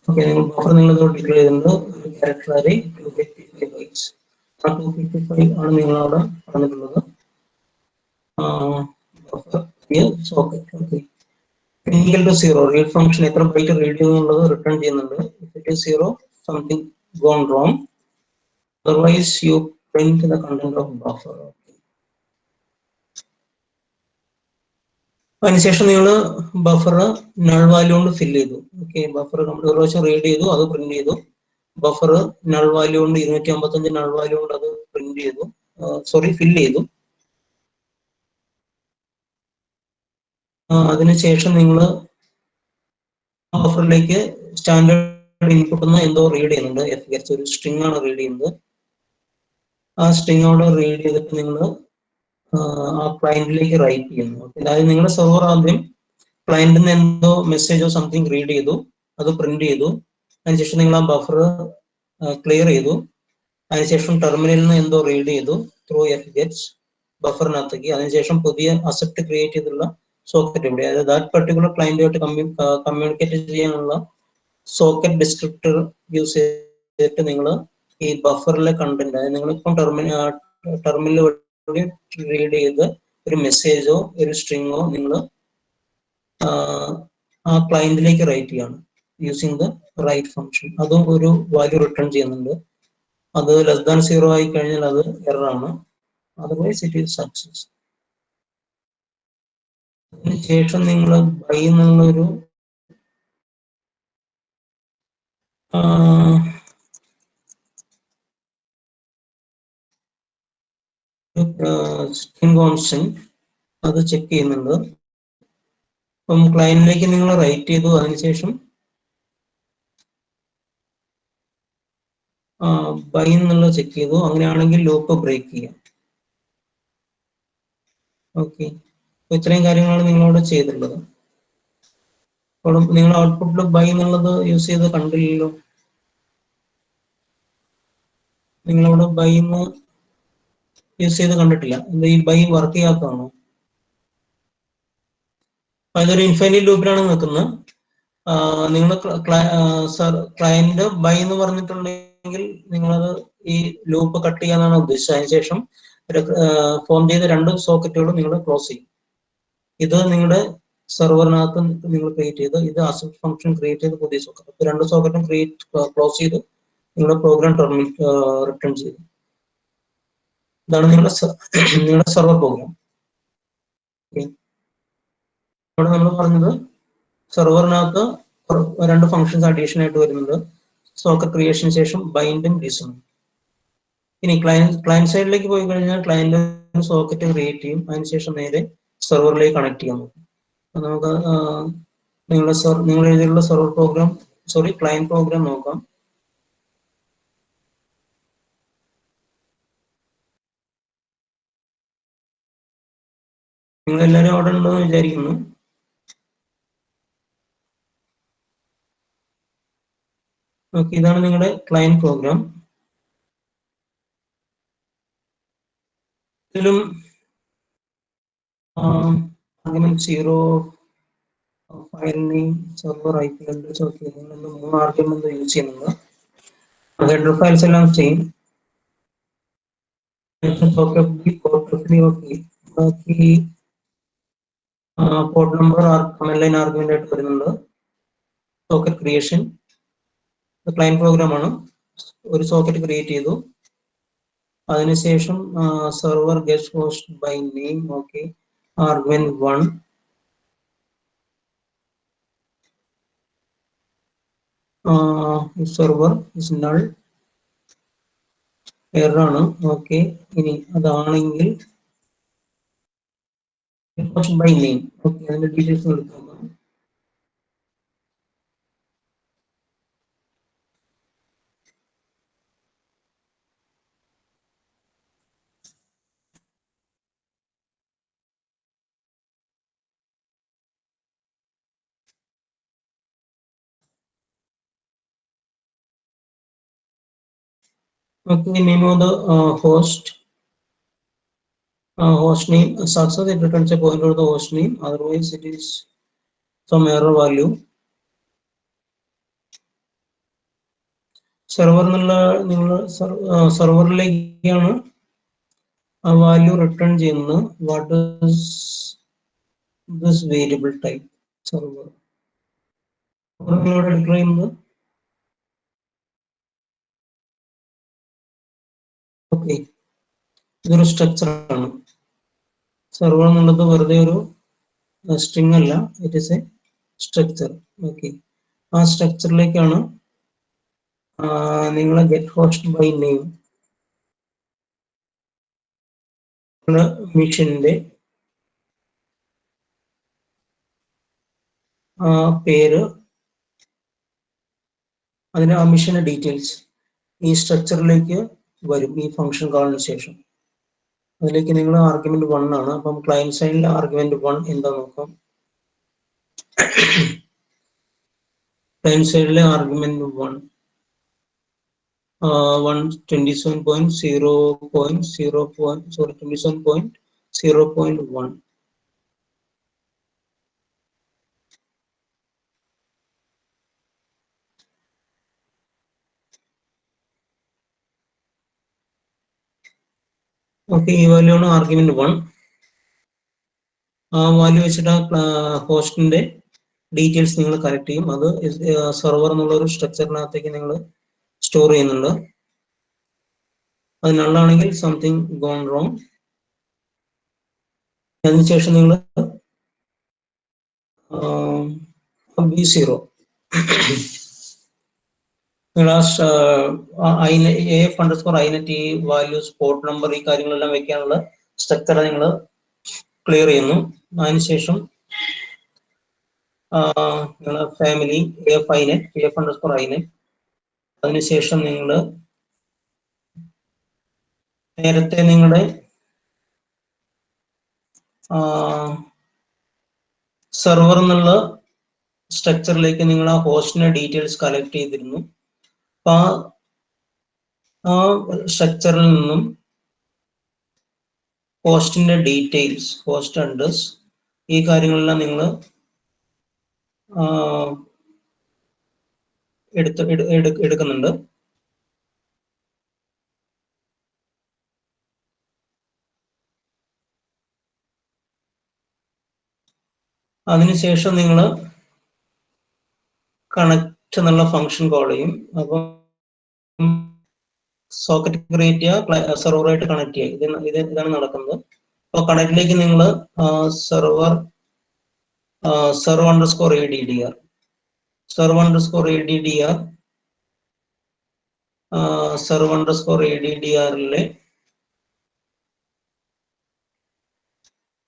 ഓക്കെ, ബഫർ നിങ്ങൾ ഡിക്ലെയർ ചെയ്തിട്ടുണ്ട് ഒരു ക്യാരക്ടർ ആരെ 255 ബൈറ്റ്സ്. ആ 255 ആണ് നിങ്ങൾ അവിടെ പറഞ്ഞിട്ടുള്ളത്. Socket. Okay, equal to 0 read function എത്ര ബൈറ്റ് റീഡ് ചെയ്യുന്നുള്ളത് റിട്ടേൺ ചെയ്യുന്നുണ്ട്. If it is 0 something gone wrong, otherwise you print the content of buffer. അതിനുശേഷം നിങ്ങൾ ബഫർ നൾ വാല്യൂ കൊണ്ട് ഫില്ല് ചെയ്തു. ഓക്കെ, ബഫർ നമ്മൾ ഒരു പ്രാവശ്യം റീഡ് ചെയ്തു, അത് പ്രിന്റ് ചെയ്തു. ബഫർ നൾ വാല്യൂ കൊണ്ട് 255 നൾ വാല്യൂ കൊണ്ട് അത് പ്രിന്റ് ചെയ്തു, ഫില്ല് ചെയ്തു. അതിനുശേഷം നിങ്ങൾ ബഫറിലേക്ക് സ്റ്റാൻഡേർഡ് ഇൻപുട്ട് എന്തോ റീഡ് ചെയ്യുന്നുണ്ട്. FH ഒരു സ്ട്രിംഗ് ആണ് റീഡ് ചെയ്യുന്നത്. ആ സ്ട്രിങ്ങോട് റീഡ് ചെയ്തിട്ട് നിങ്ങൾ ആ ക്ലയന്റിലേക്ക് റൈറ്റ് ചെയ്യുന്നു. അതായത് നിങ്ങളുടെ സെർവർ ആദ്യം ക്ലയന്റിൽ നിന്ന് എന്തോ മെസ്സേജോ സംതിങ് റീഡ് ചെയ്തു, അത് പ്രിന്റ് ചെയ്തു. അതിനുശേഷം നിങ്ങൾ ആ ബഫർ ക്ലിയർ ചെയ്തു. അതിനുശേഷം ടെർമിനലിൽ നിന്ന് എന്തോ റീഡ് ചെയ്തു ത്രൂ FH ബഫറിനകത്തേക്ക്. അതിനുശേഷം പുതിയ അസെറ്റ് ക്രിയേറ്റ് ചെയ്തിട്ടുള്ള സോക്കറ്റ് ഇവിടെ, അതായത് ദാറ്റ് പർട്ടിക്കുലർ ക്ലയന്റുമായിട്ട് കമ്മ്യൂണിക്കേറ്റ് ചെയ്യാനുള്ള സോക്കറ്റ് ഡിസ്ക്രിപ്റ്റർ യൂസ് ചെയ്തിട്ട് നിങ്ങൾ ഈ ബഫറിലെ കണ്ടന്റ്, അതായത് നിങ്ങളിപ്പം ടെർമിനൽ വഴി റീഡ് ചെയ്ത് ഒരു മെസ്സേജോ ഒരു സ്ട്രിങ്ങോ നിങ്ങൾ ആ ക്ലയന്റിലേക്ക് റൈറ്റ് ചെയ്യാണ് യൂസിങ് ദ റൈറ്റ് ഫംഗ്ഷൻ. അതും ഒരു വാല്യൂ റിട്ടേൺ ചെയ്യുന്നുണ്ട്. അത് ലെസ് ദാൻ 0 ആയി കഴിഞ്ഞാൽ അത് എറർ ആണ്, അതർവൈസ് ഇറ്റ് ഈസ് സക്സസ്. അതിനുശേഷം നിങ്ങൾ ബൈ എന്നുള്ളൊരു സ്ട്രിംഗ് കോൺസ്റ്റന്റ് അത് ചെക്ക് ചെയ്യുന്നുണ്ട്. അപ്പം ക്ലയന്റിലേക്ക് നിങ്ങൾ റൈറ്റ് ചെയ്തു. അതിനുശേഷം ബൈ എന്നുള്ളത് ചെക്ക് ചെയ്തു. അങ്ങനെയാണെങ്കിൽ ലൂപ്പ് ബ്രേക്ക് ചെയ്യാം. ഓക്കെ, ഇത്രയും കാര്യങ്ങളാണ് നിങ്ങളോട് ചെയ്തിട്ടുള്ളത്. അപ്പോൾ നിങ്ങൾ ഔട്ട്പുട്ടിൽ ബൈ എന്നുള്ളത് യൂസ് ചെയ്ത് കണ്ടില്ലല്ലോ. നിങ്ങളവിടെ ബൈ എന്ന് യൂസ് ചെയ്ത് കണ്ടിട്ടില്ല. എന്താ ഈ ബൈ വർക്ക് ചെയ്യാത്തതാണോ? അതൊരു ഇൻഫൈനൈറ്റ് ലൂപ്പിലാണ് നിൽക്കുന്നത്. നിങ്ങൾ ക്ലയന്റ് ബൈ എന്ന് പറഞ്ഞിട്ടുണ്ടെങ്കിൽ നിങ്ങളത് ഈ ലൂപ്പ് കട്ട് ചെയ്യാനാണ് ഉദ്ദേശിച്ചത്. അതിനുശേഷം ഫോം ചെയ്ത രണ്ട് സോക്കറ്റുകളും നിങ്ങൾ ക്ലോസ് ചെയ്യും. ഇത് നിങ്ങളുടെ സെർവറിനകത്ത് നിങ്ങൾ ക്രിയേറ്റ് ചെയ്ത്, ഇത് അസെറ്റ് ഫംഗ്ഷൻ ക്രിയേറ്റ് ചെയ്ത് പുതിയ സോക്കറ്റ്, രണ്ട് സോക്കറ്റും ക്ലോസ് ചെയ്ത് നിങ്ങളുടെ പ്രോഗ്രാം റിട്ടേൺ ചെയ്തു. ഇതാണ് നിങ്ങളുടെ സെർവർ പ്രോഗ്രാം. ഇവിടെ നമ്മൾ പറഞ്ഞത് സെർവറിനകത്ത് രണ്ട് ഫംഗ്ഷൻസ് അഡീഷൻ ആയിട്ട് വരുന്നുണ്ട്. സോക്കറ്റ് ക്രിയേഷന് ശേഷം ബൈൻഡും ഡിസും. ഇനി ക്ലയന്റ് സൈഡിലേക്ക് പോയി കഴിഞ്ഞാൽ ക്ലയന്റ് സോക്കറ്റ് ക്രിയേറ്റ് ചെയ്യും. അതിനുശേഷം നേരെ സെർവറിലേക്ക് കണക്ട് ചെയ്യാൻ നോക്കും. നമുക്ക് നിങ്ങൾ എഴുതിയുള്ള സെർവർ പ്രോഗ്രാം ക്ലയന്റ് പ്രോഗ്രാം നോക്കാം. നിങ്ങൾ എല്ലാവരും അവിടെ ഉണ്ടെന്ന് വിചാരിക്കുന്നു. ഓക്കെ, ഇതാണ് നിങ്ങളുടെ ക്ലയന്റ് പ്രോഗ്രാം. ഇതിലും argument 0 file name server IP address ഒക്കെ മൂന്ന് ആർഗ്യുമെന്റ് യൂസ് ചെയ്യുന്നത്. ഹെഡർ ഫയൽസ് എല്ലാം സെയിം. ബാക്കി port number command line argument ആയിട്ട് വരുന്നുണ്ട്. സോക്കറ്റ് ക്രിയേഷൻ ക്ലയന്റ് പ്രോഗ്രാം ആണ്. ഒരു സോക്കറ്റ് ക്രിയേറ്റ് ചെയ്തു. അതിനുശേഷം server get host by name. Okay, argument 1. Server is null, എററാണ്. ഓക്കെ, ഇനി അതാണെങ്കിൽ ഹോസ്റ്റ് ബൈ നെയിം. ഓക്കെ, അതിന്റെ ഡീറ്റെയിൽസ് എടുക്കാം. Okay, name of the host. Host name success, it returns a pointer to the host name, otherwise it is some error value. സെർവറിനുള്ള നിങ്ങൾ സെർവറിലേക്കാണ് ആ value return ചെയ്യുന്നത്. What is this variable type? Server നിങ്ങളോട് declare ചെയ്യുന്നത്. Okay, ഇതൊരു structure ആണ്. Server എന്നുള്ളത് വെറുതെ ഒരു സ്ട്രിംഗ് അല്ല, it is A structure. Okay, ആ സ്ട്രക്ചറിലേക്കാണ് നിങ്ങളെ ഗെറ്റ് ഹോസ്റ്റ് ബൈ നെയിം മിഷന്റെ പേര്, അതിന്റെ ആ മിഷന്റെ ഡീറ്റെയിൽസ് ഈ സ്ട്രക്ചറിലേക്ക് വരും. ഈ ഫംഗ്ഷൻ കോളിന് ശേഷം അതിലേക്ക് നിങ്ങൾ ആർഗ്യുമെന്റ് 1 ആണ്. അപ്പം ക്ലയന്റ് സൈഡിലെ ആർഗ്യുമെന്റ് 1 എന്താ നോക്കാം. ക്ലയന്റ് സൈഡിലെ ആർഗ്യുമെന്റ് 1 27.0.1. ഓക്കെ, ഈ വാല്യൂ ആണ് ആർഗ്യുമെന്റ് 1. ആ വാല്യൂ വെച്ചിട്ട് ആ ഹോസ്റ്റിന്റെ ഡീറ്റെയിൽസ് നിങ്ങൾ കറക്റ്റ് ചെയ്യും. അത് സെർവർ എന്നുള്ള ഒരു സ്ട്രക്ചറിനകത്തേക്ക് നിങ്ങൾ സ്റ്റോർ ചെയ്യുന്നുണ്ട്. അത് നള്ളാണെങ്കിൽ സംതിങ് ഗോൺ റോങ്. അതിനുശേഷം നിങ്ങൾ B0 AF_INET values, port number, ഈ കാര്യങ്ങളെല്ലാം വെക്കാനുള്ള സ്ട്രക്ചർ നിങ്ങൾ ക്ലിയർ ചെയ്യുന്നു. അതിനുശേഷം നിങ്ങൾ ഫാമിലി AF_INET. അതിനുശേഷം നിങ്ങൾ നേരത്തെ നിങ്ങളുടെ സെർവർ എന്നുള്ള സ്ട്രക്ചറിലേക്ക് നിങ്ങൾ ആ ഹോസ്റ്റിന്റെ ഡീറ്റെയിൽസ് കളക്ട് ചെയ്തിരുന്നു. അപ്പൊ ആ സ്ട്രക്ചറിൽ നിന്നും ഹോസ്റ്റിന്റെ ഡീറ്റെയിൽസ്, ഹോസ്റ്റ് അഡ്രസ്, ഈ കാര്യങ്ങളെല്ലാം നിങ്ങൾ എടുക്കുന്നുണ്ട്. അതിനുശേഷം നിങ്ങൾ കണക്ട് എന്നുള്ള ഫംഗ്ഷൻ കോൾ ചെയ്യും. അപ്പം സോക്കറ്റ് ക്രിയേറ്റ് ചെയ്യുക, സെർവറായിട്ട് കണക്ട് ചെയ്യുക. ഇതാണ് നടക്കുന്നത്. അപ്പൊ കണക്റ്റിലേക്ക് നിങ്ങൾ സെർവർ _addr server_addr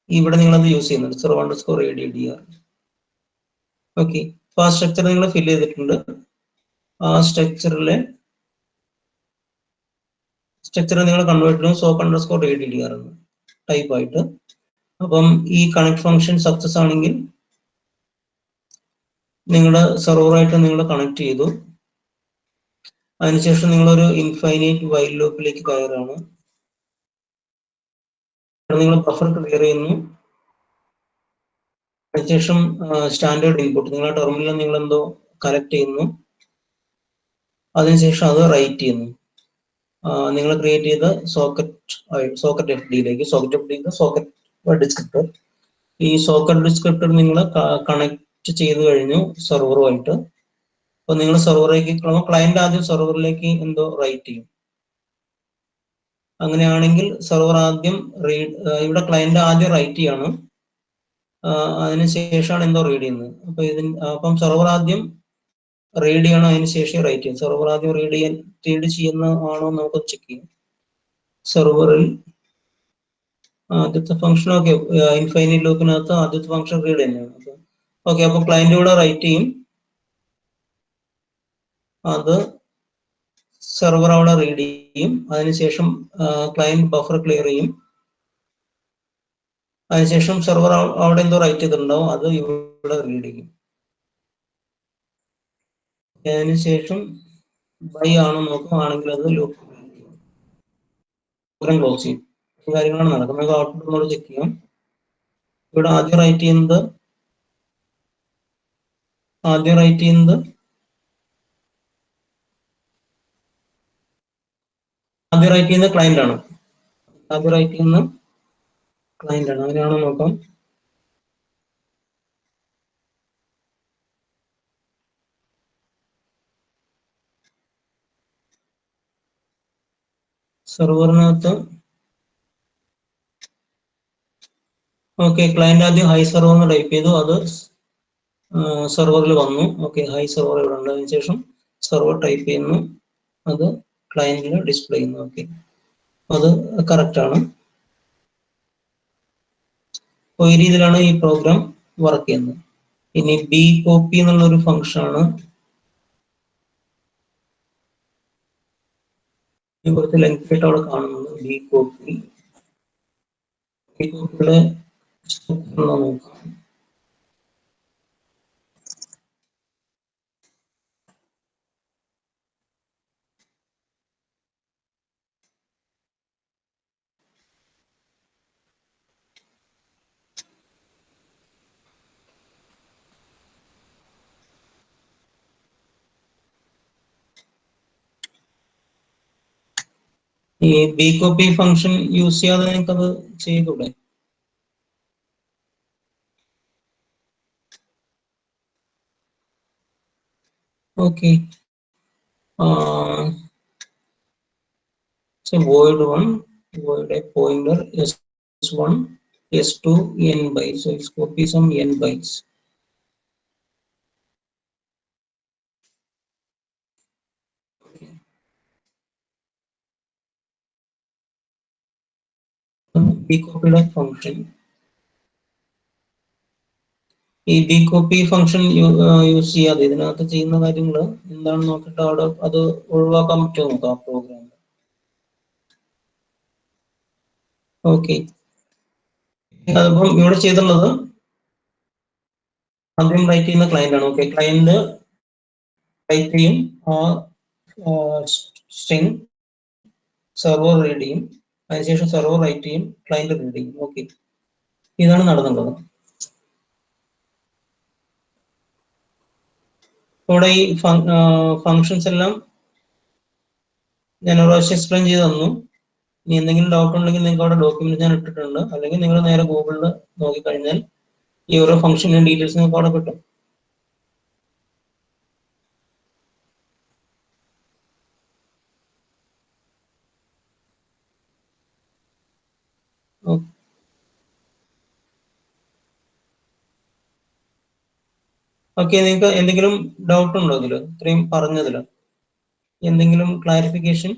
ഇവിടെ നിങ്ങൾ അത് യൂസ് ചെയ്യുന്നുണ്ട്, server_addr. ഓക്കെ, അപ്പൊ ആ സ്ട്രക്ചർ നിങ്ങൾ ഫില്ല് ചെയ്തിട്ടുണ്ട്. ആ സ്ട്രക്ചർ നിങ്ങൾ കൺവേർട്ട് ചെയ്യും soap_addr എന്ന് ടൈപ്പ് ആയിട്ട്. അപ്പം ഈ കണക്ട് ഫംഗ്ഷൻ സക്സസ് ആണെങ്കിൽ നിങ്ങളുടെ സെർവറായിട്ട് നിങ്ങൾ കണക്ട് ചെയ്തു. അതിനുശേഷം നിങ്ങളൊരു ഇൻഫൈനൈറ്റ് വൈൽ ലൂപ്പിലേക്ക് കയറാണ്. നിങ്ങൾ ബഫർ ക്ലിയർ ചെയ്യുന്നു. അതിനുശേഷം സ്റ്റാൻഡേർഡ് ഇൻപുട്ട് നിങ്ങളുടെ ടെർമിനലിൽ നിങ്ങൾ എന്തോ കലക്ട് ചെയ്യുന്നു. അതിനുശേഷം അത് റൈറ്റ് ചെയ്യുന്നു. നിങ്ങൾ ക്രിയേറ്റ് ചെയ്ത സോക്കറ്റ് ഡിസ്ക്രിപ്റ്റർ. ഈ സോക്കറ്റ് ഡിസ്ക്രിപ്റ്റർ നിങ്ങൾ കണക്ട് ചെയ്ത് കഴിഞ്ഞു സെർവറുമായിട്ട്. അപ്പൊ നിങ്ങൾ സെർവറിലേക്ക് ക്ലയന്റ് ആദ്യം സെർവറിലേക്ക് എന്തോ റൈറ്റ് ചെയ്യും. അങ്ങനെയാണെങ്കിൽ സെർവർ ആദ്യം റീഡ്, ഇവിടെ ക്ലയന്റ് ആദ്യം റൈറ്റ് ചെയ്യണം, അതിനുശേഷമാണ് എന്തോ റീഡ് ചെയ്യുന്നത്. അപ്പം സെർവർ ആദ്യം റീഡ് ചെയ്യണം, അതിന് ശേഷം റൈറ്റ് ചെയ്യും. സെർവർ ആദ്യം റീഡ് ചെയ്യുന്ന ആണോ നമുക്ക് ചെക്ക് ചെയ്യാം. സെർവറിൽ ആദ്യത്തെ ഫംഗ്ഷൻ ഓക്കെ, ഇൻഫൈനൈറ്റ് ലൂപ്പിനകത്ത് ആദ്യത്തെ ഫംഗ്ഷൻ റീഡ് തന്നെയാണ്. ഓക്കെ, അപ്പൊ ക്ലയന്റ് ഇവിടെ റൈറ്റ് ചെയ്യും, അത് സെർവർ അവിടെ റീഡ് ചെയ്യും, അതിനുശേഷം ക്ലയന്റ് ബഫർ ക്ലിയർ ചെയ്യും, അതിനുശേഷം സെർവർ അവിടെ എന്തോ റൈറ്റ് ചെയ്തിട്ടുണ്ടാവും, അത് ഇവിടെ റീഡ് ചെയ്യും. അതിനുശേഷം ബൈ ആണോ നോക്കുകയാണെങ്കിൽ അത് ലൂപ്പ് ക്ലോസ് ചെയ്യും. ഈ കാര്യങ്ങളാണ് നടക്കുന്നത്. ഔട്ട്പുട്ട് നമ്മൾ ചെക്ക് ചെയ്യാം. ഇവിടെ ആദ്യം റൈറ്റ് ചെയ്യുന്നത് ക്ലയന്റ് ആണ്. അങ്ങനെയാണോ നോക്കാം. സെർവറിനകത്ത് ഓക്കെ, ക്ലയന്റ് ആദ്യം ഹൈ സെർവർ എന്ന് ടൈപ്പ് ചെയ്തു, അത് സെർവറിൽ വന്നു. ഓക്കെ, ഹൈ സെർവർ ഇവിടെ ഉണ്ട്. അതിനുശേഷം സെർവർ ടൈപ്പ് ചെയ്യുന്നു, അത് ക്ലയന്റിന് ഡിസ്പ്ലേ ചെയ്യുന്നു. ഓക്കെ, അത് കറക്റ്റ് ആണ്. അപ്പോൾ ഈ രീതിയിലാണ് ഈ പ്രോഗ്രാം വർക്ക് ചെയ്യുന്നത്. ഇനി ബി കോപ്പി എന്നുള്ള ഒരു ഫംഗ്ഷൻ ആണ് കുറച്ച് ലെങ്ത് ആയിട്ട് അവിടെ കാണുന്നത്. ബി കോപ്പിയുടെ നോക്കാം. ഈ ബി കോപ്പി ഫംഗ്ഷൻ യൂസ് ചെയ്യാതെ നിങ്ങൾക്ക് അത് ചെയ്തൂടെ? Okay, so void a pointer s1 s2 n bytes, so it's copy some n bytes. B കോപ്പിയുടെ ഫംഗ്ഷൻ, ഈ ബി കോപ്പി ഫംഗ്ഷൻ യൂസ് ചെയ്യാതെ ഇതിനകത്ത് ചെയ്യുന്ന കാര്യങ്ങൾ എന്താണെന്ന് നോക്കിയിട്ട് അവിടെ അത് ഒഴിവാക്കാൻ പറ്റുമോ നോക്കാം ആ പ്രോഗ്രാം. ഓക്കെ, അതിപ്പം ഇവിടെ ചെയ്തിട്ടുള്ളത് ആദ്യം റൈറ്റ് ചെയ്യുന്ന ക്ലയന്റ് ആണ്. ഓക്കെ, ക്ലയന്റ് ടൈപ്പ് ചെയ്യും, സ്ട്രിംഗ് സെർവർ റീഡ് ചെയ്യും, അതിനുശേഷം സെർവർ റൈറ്റ് ചെയ്യും, ക്ലയന്റ് റീഡ് ചെയ്യും. ഓക്കെ, ഇതാണ് നടന്നുള്ളത്. ഇവിടെ ഈ ഫങ്ഷൻസ് എല്ലാം ഞാൻ ഒരു പ്രാവശ്യം എക്സ്പ്ലെയിൻ ചെയ്ത് തന്നു. ഇനി എന്തെങ്കിലും ഡൗട്ട് ഉണ്ടെങ്കിൽ നിങ്ങൾക്ക് അവിടെ ഡോക്യുമെന്റ് ഞാൻ ഇട്ടിട്ടുണ്ട്, അല്ലെങ്കിൽ നിങ്ങൾ നേരെ ഗൂഗിളിൽ നോക്കിക്കഴിഞ്ഞാൽ ഈ ഓരോ ഫംഗ്ഷനും ഡീറ്റെയിൽസ് നിങ്ങൾക്ക് അവിടെ കിട്ടും. ഓക്കെ, നിങ്ങൾക്ക് എന്തെങ്കിലും ഡൗട്ട് ഉണ്ടോ ഇതില്, ഇത്രയും പറഞ്ഞതില് എന്തെങ്കിലും ക്ലാരിഫിക്കേഷൻ?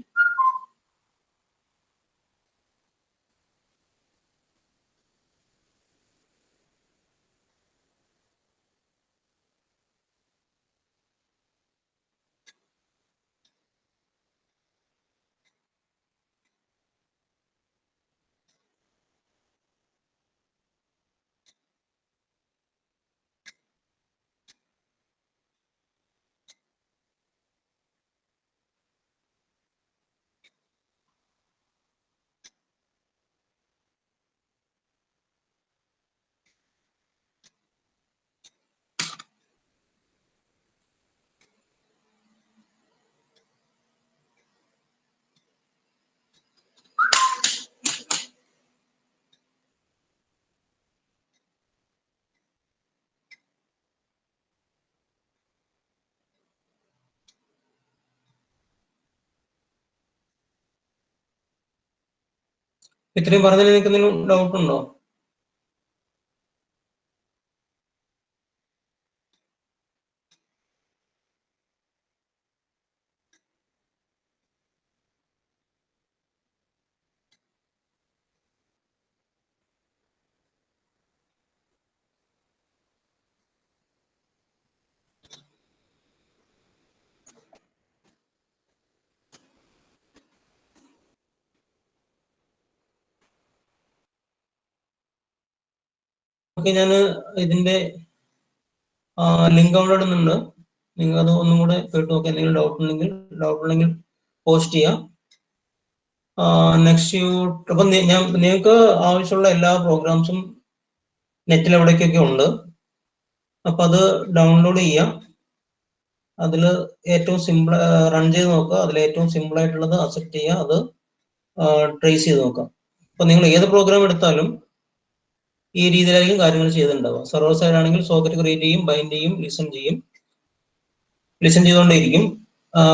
ഇത്രയും പറഞ്ഞതിൽ നിങ്ങൾക്ക് എന്തെങ്കിലും ഡൗട്ട് ഉണ്ടോ? ഓക്കെ, ഞാൻ ഇതിന്റെ ലിങ്ക് ഡൗൺലോഡ് ചെയ്യുന്നുണ്ട്. നിങ്ങൾ അത് ഒന്നും കൂടെ കേട്ട് നോക്കുക. എന്തെങ്കിലും ഡൗട്ട് ഉണ്ടെങ്കിൽ പോസ്റ്റ് ചെയ്യാം. നെക്സ്റ്റ് അപ്പൊ നിങ്ങൾക്ക് ആവശ്യമുള്ള എല്ലാ പ്രോഗ്രാംസും നെറ്റിൽ എവിടേക്കൊക്കെ ഉണ്ട്. അപ്പൊ അത് ഡൗൺലോഡ് ചെയ്യാം. അതിൽ ഏറ്റവും സിമ്പിൾ റൺ ചെയ്ത് നോക്കുക. അതിൽ ഏറ്റവും സിമ്പിൾ ആയിട്ടുള്ളത് അക്സെപ്റ്റ് ചെയ്യുക. അത് ട്രേസ് ചെയ്ത് നോക്കാം. അപ്പൊ നിങ്ങൾ ഏത് പ്രോഗ്രാം എടുത്താലും ഈ രീതിയിലായിരിക്കും കാര്യങ്ങൾ ചെയ്തിട്ടുണ്ടാവുക. സെർവർ സൈഡ് ആണെങ്കിൽ സോക്കറ്റ് ക്രിയേറ്റ് ചെയ്യും, ബൈൻഡ് ചെയ്യും, ലിസൺ ചെയ്തുകൊണ്ടേയിരിക്കും.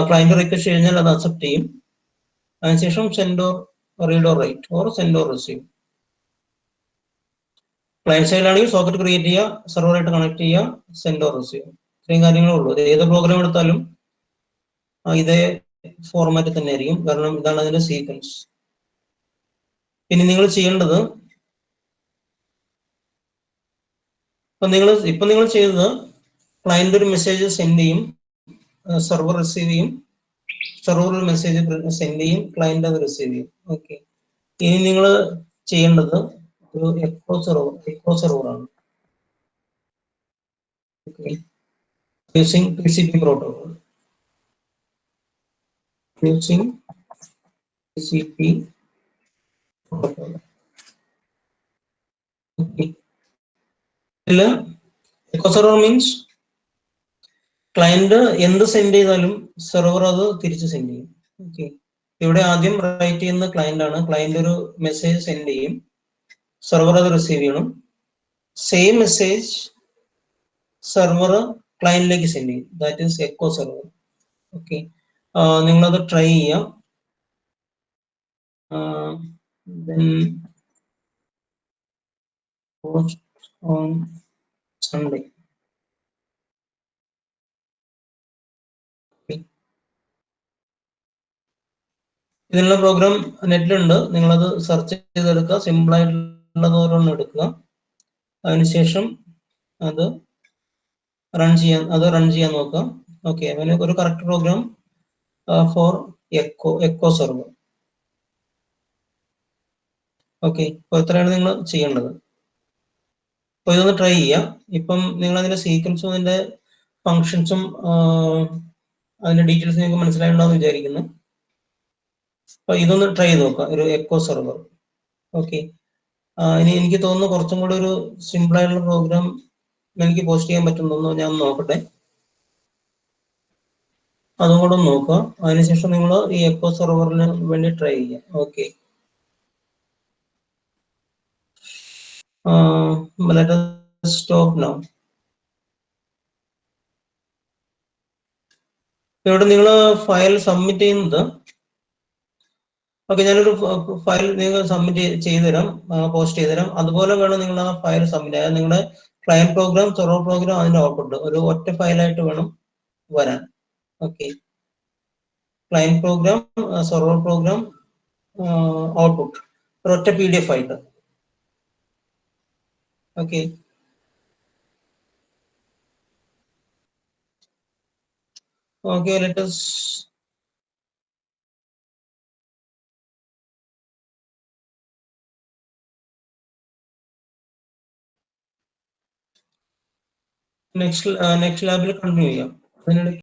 ക്ലയന്റ് റിക്വസ്റ്റ് കഴിഞ്ഞാൽ അത് അക്സെപ്റ്റ് ചെയ്യും. അതിനുശേഷം send or read or write or send or receive. Client സൈഡിലാണെങ്കിൽ സോക്കറ്റ് ക്രിയേറ്റ് ചെയ്യുക, സെർവറായിട്ട് കണക്ട് ചെയ്യുക, സെൻഡ് ഓർ റിസീവ്. ഇത്രയും കാര്യങ്ങളേ ഉള്ളൂ. ഏത് പ്രോഗ്രാം എടുത്താലും ഇതേ ഫോർമാറ്റ് തന്നെ ആയിരിക്കും. കാരണം ഇതാണ് അതിന്റെ സീക്വൻസ്. പിന്നെ നിങ്ങൾ ചെയ്യേണ്ടത്, ഇപ്പൊ നിങ്ങൾ ചെയ്തത് ക്ലയന്റ് ഒരു മെസ്സേജ് സെൻഡ് ചെയ്യും, സെർവർ റിസീവ് ചെയ്യും, സെർവർ ഒരു മെസ്സേജ് സെൻഡ് ചെയ്യും, ക്ലയന്റ് അത് റിസീവ് ചെയ്യും. ഓക്കെ, ഇനി നിങ്ങൾ ചെയ്യേണ്ടത് ഒരു എക്കോ സെർവർ ആണ്. Using TCP protocol. Using TCP protocol. ഇതില് എക്കോ സെർവർ മീൻസ് ക്ലയന്റ് എന്ത് സെൻഡ് ചെയ്താലും സെർവർ അത് തിരിച്ച് സെൻഡ് ചെയ്യും. ഓക്കെ, ഇവിടെ ആദ്യം റൈറ്റ് ചെയ്യുന്ന ക്ലയന്റ് ആണ്. ക്ലയന്റ് ഒരു മെസ്സേജ് സെൻഡ് ചെയ്യും, സെർവർ അത് റിസീവ് ചെയ്യണം. സെയിം മെസ്സേജ് സെർവർ ക്ലയന്റിലേക്ക് സെൻഡ് ചെയ്യും. That is echo server. Okay, നിങ്ങളത് ട്രൈ ചെയ്യാം. Post on Sunday. ഇതിനുള്ള പ്രോഗ്രാം നെറ്റിലുണ്ട്. നിങ്ങളത് സെർച്ച് ചെയ്തെടുക്കുക. സിമ്പിൾ ആയിട്ടുള്ളത് ഓരോന്ന് എടുക്കുക. അതിനുശേഷം അത് റൺ ചെയ്യാൻ നോക്കുക. ഓക്കെ, അങ്ങനെ ഒരു correct program for echo server. Okay, അപ്പോൾ ഇത്രയാണ് നിങ്ങൾ ചെയ്യേണ്ടത്. അപ്പോൾ ഇതൊന്ന് ട്രൈ ചെയ്യാം. ഇപ്പം നിങ്ങൾ അതിന്റെ സീക്വൻസും അതിന്റെ ഫങ്ഷൻസും അതിന്റെ ഡീറ്റെയിൽസ് നിങ്ങൾക്ക് മനസ്സിലായിട്ടുണ്ടാവും വിചാരിക്കുന്നു. അപ്പൊ ഇതൊന്ന് ട്രൈ ചെയ്ത് നോക്കാം, ഒരു എക്കോ സെർവർ. ഓക്കെ, ഇനി എനിക്ക് തോന്നുന്നു കുറച്ചും കൂടെ ഒരു സിമ്പിൾ ആയിട്ടുള്ള പ്രോഗ്രാം എനിക്ക് പോസ്റ്റ് ചെയ്യാൻ പറ്റുന്നു. ഞാൻ നോക്കട്ടെ, അതും കൂടെ നോക്കുക. അതിനുശേഷം നിങ്ങൾ ഈ എക്കോ സെർവറിന് വേണ്ടി ട്രൈ ചെയ്യാം. Okay, let us stop now. ഇവിടെ നിങ്ങൾ ഫയൽ സബ്മിറ്റ് ചെയ്യുന്നത്, ഓക്കെ, ഞാനൊരു ഫയൽ നിങ്ങൾ സബ്മിറ്റ് ചെയ്തു തരാം, പോസ്റ്റ് ചെയ്തു തരാം. അതുപോലെ വേണം നിങ്ങൾ ആ ഫയൽ സബ്മിറ്റ് ചെയ്യാൻ. നിങ്ങളുടെ ക്ലയന്റ് പ്രോഗ്രാം, സെർവർ പ്രോഗ്രാം, അതിന്റെ ഔട്ട്പുട്ട് ഒരു ഒറ്റ ഫയലായിട്ട് വേണം വരാൻ. Okay, client program, server program, output ഒരൊറ്റ PDF ആയിട്ട്. Okay, okay, let us next ലാബിൽ കണ്ടിന്യൂ ചെയ്യാം. അതിനിടയ്ക്ക്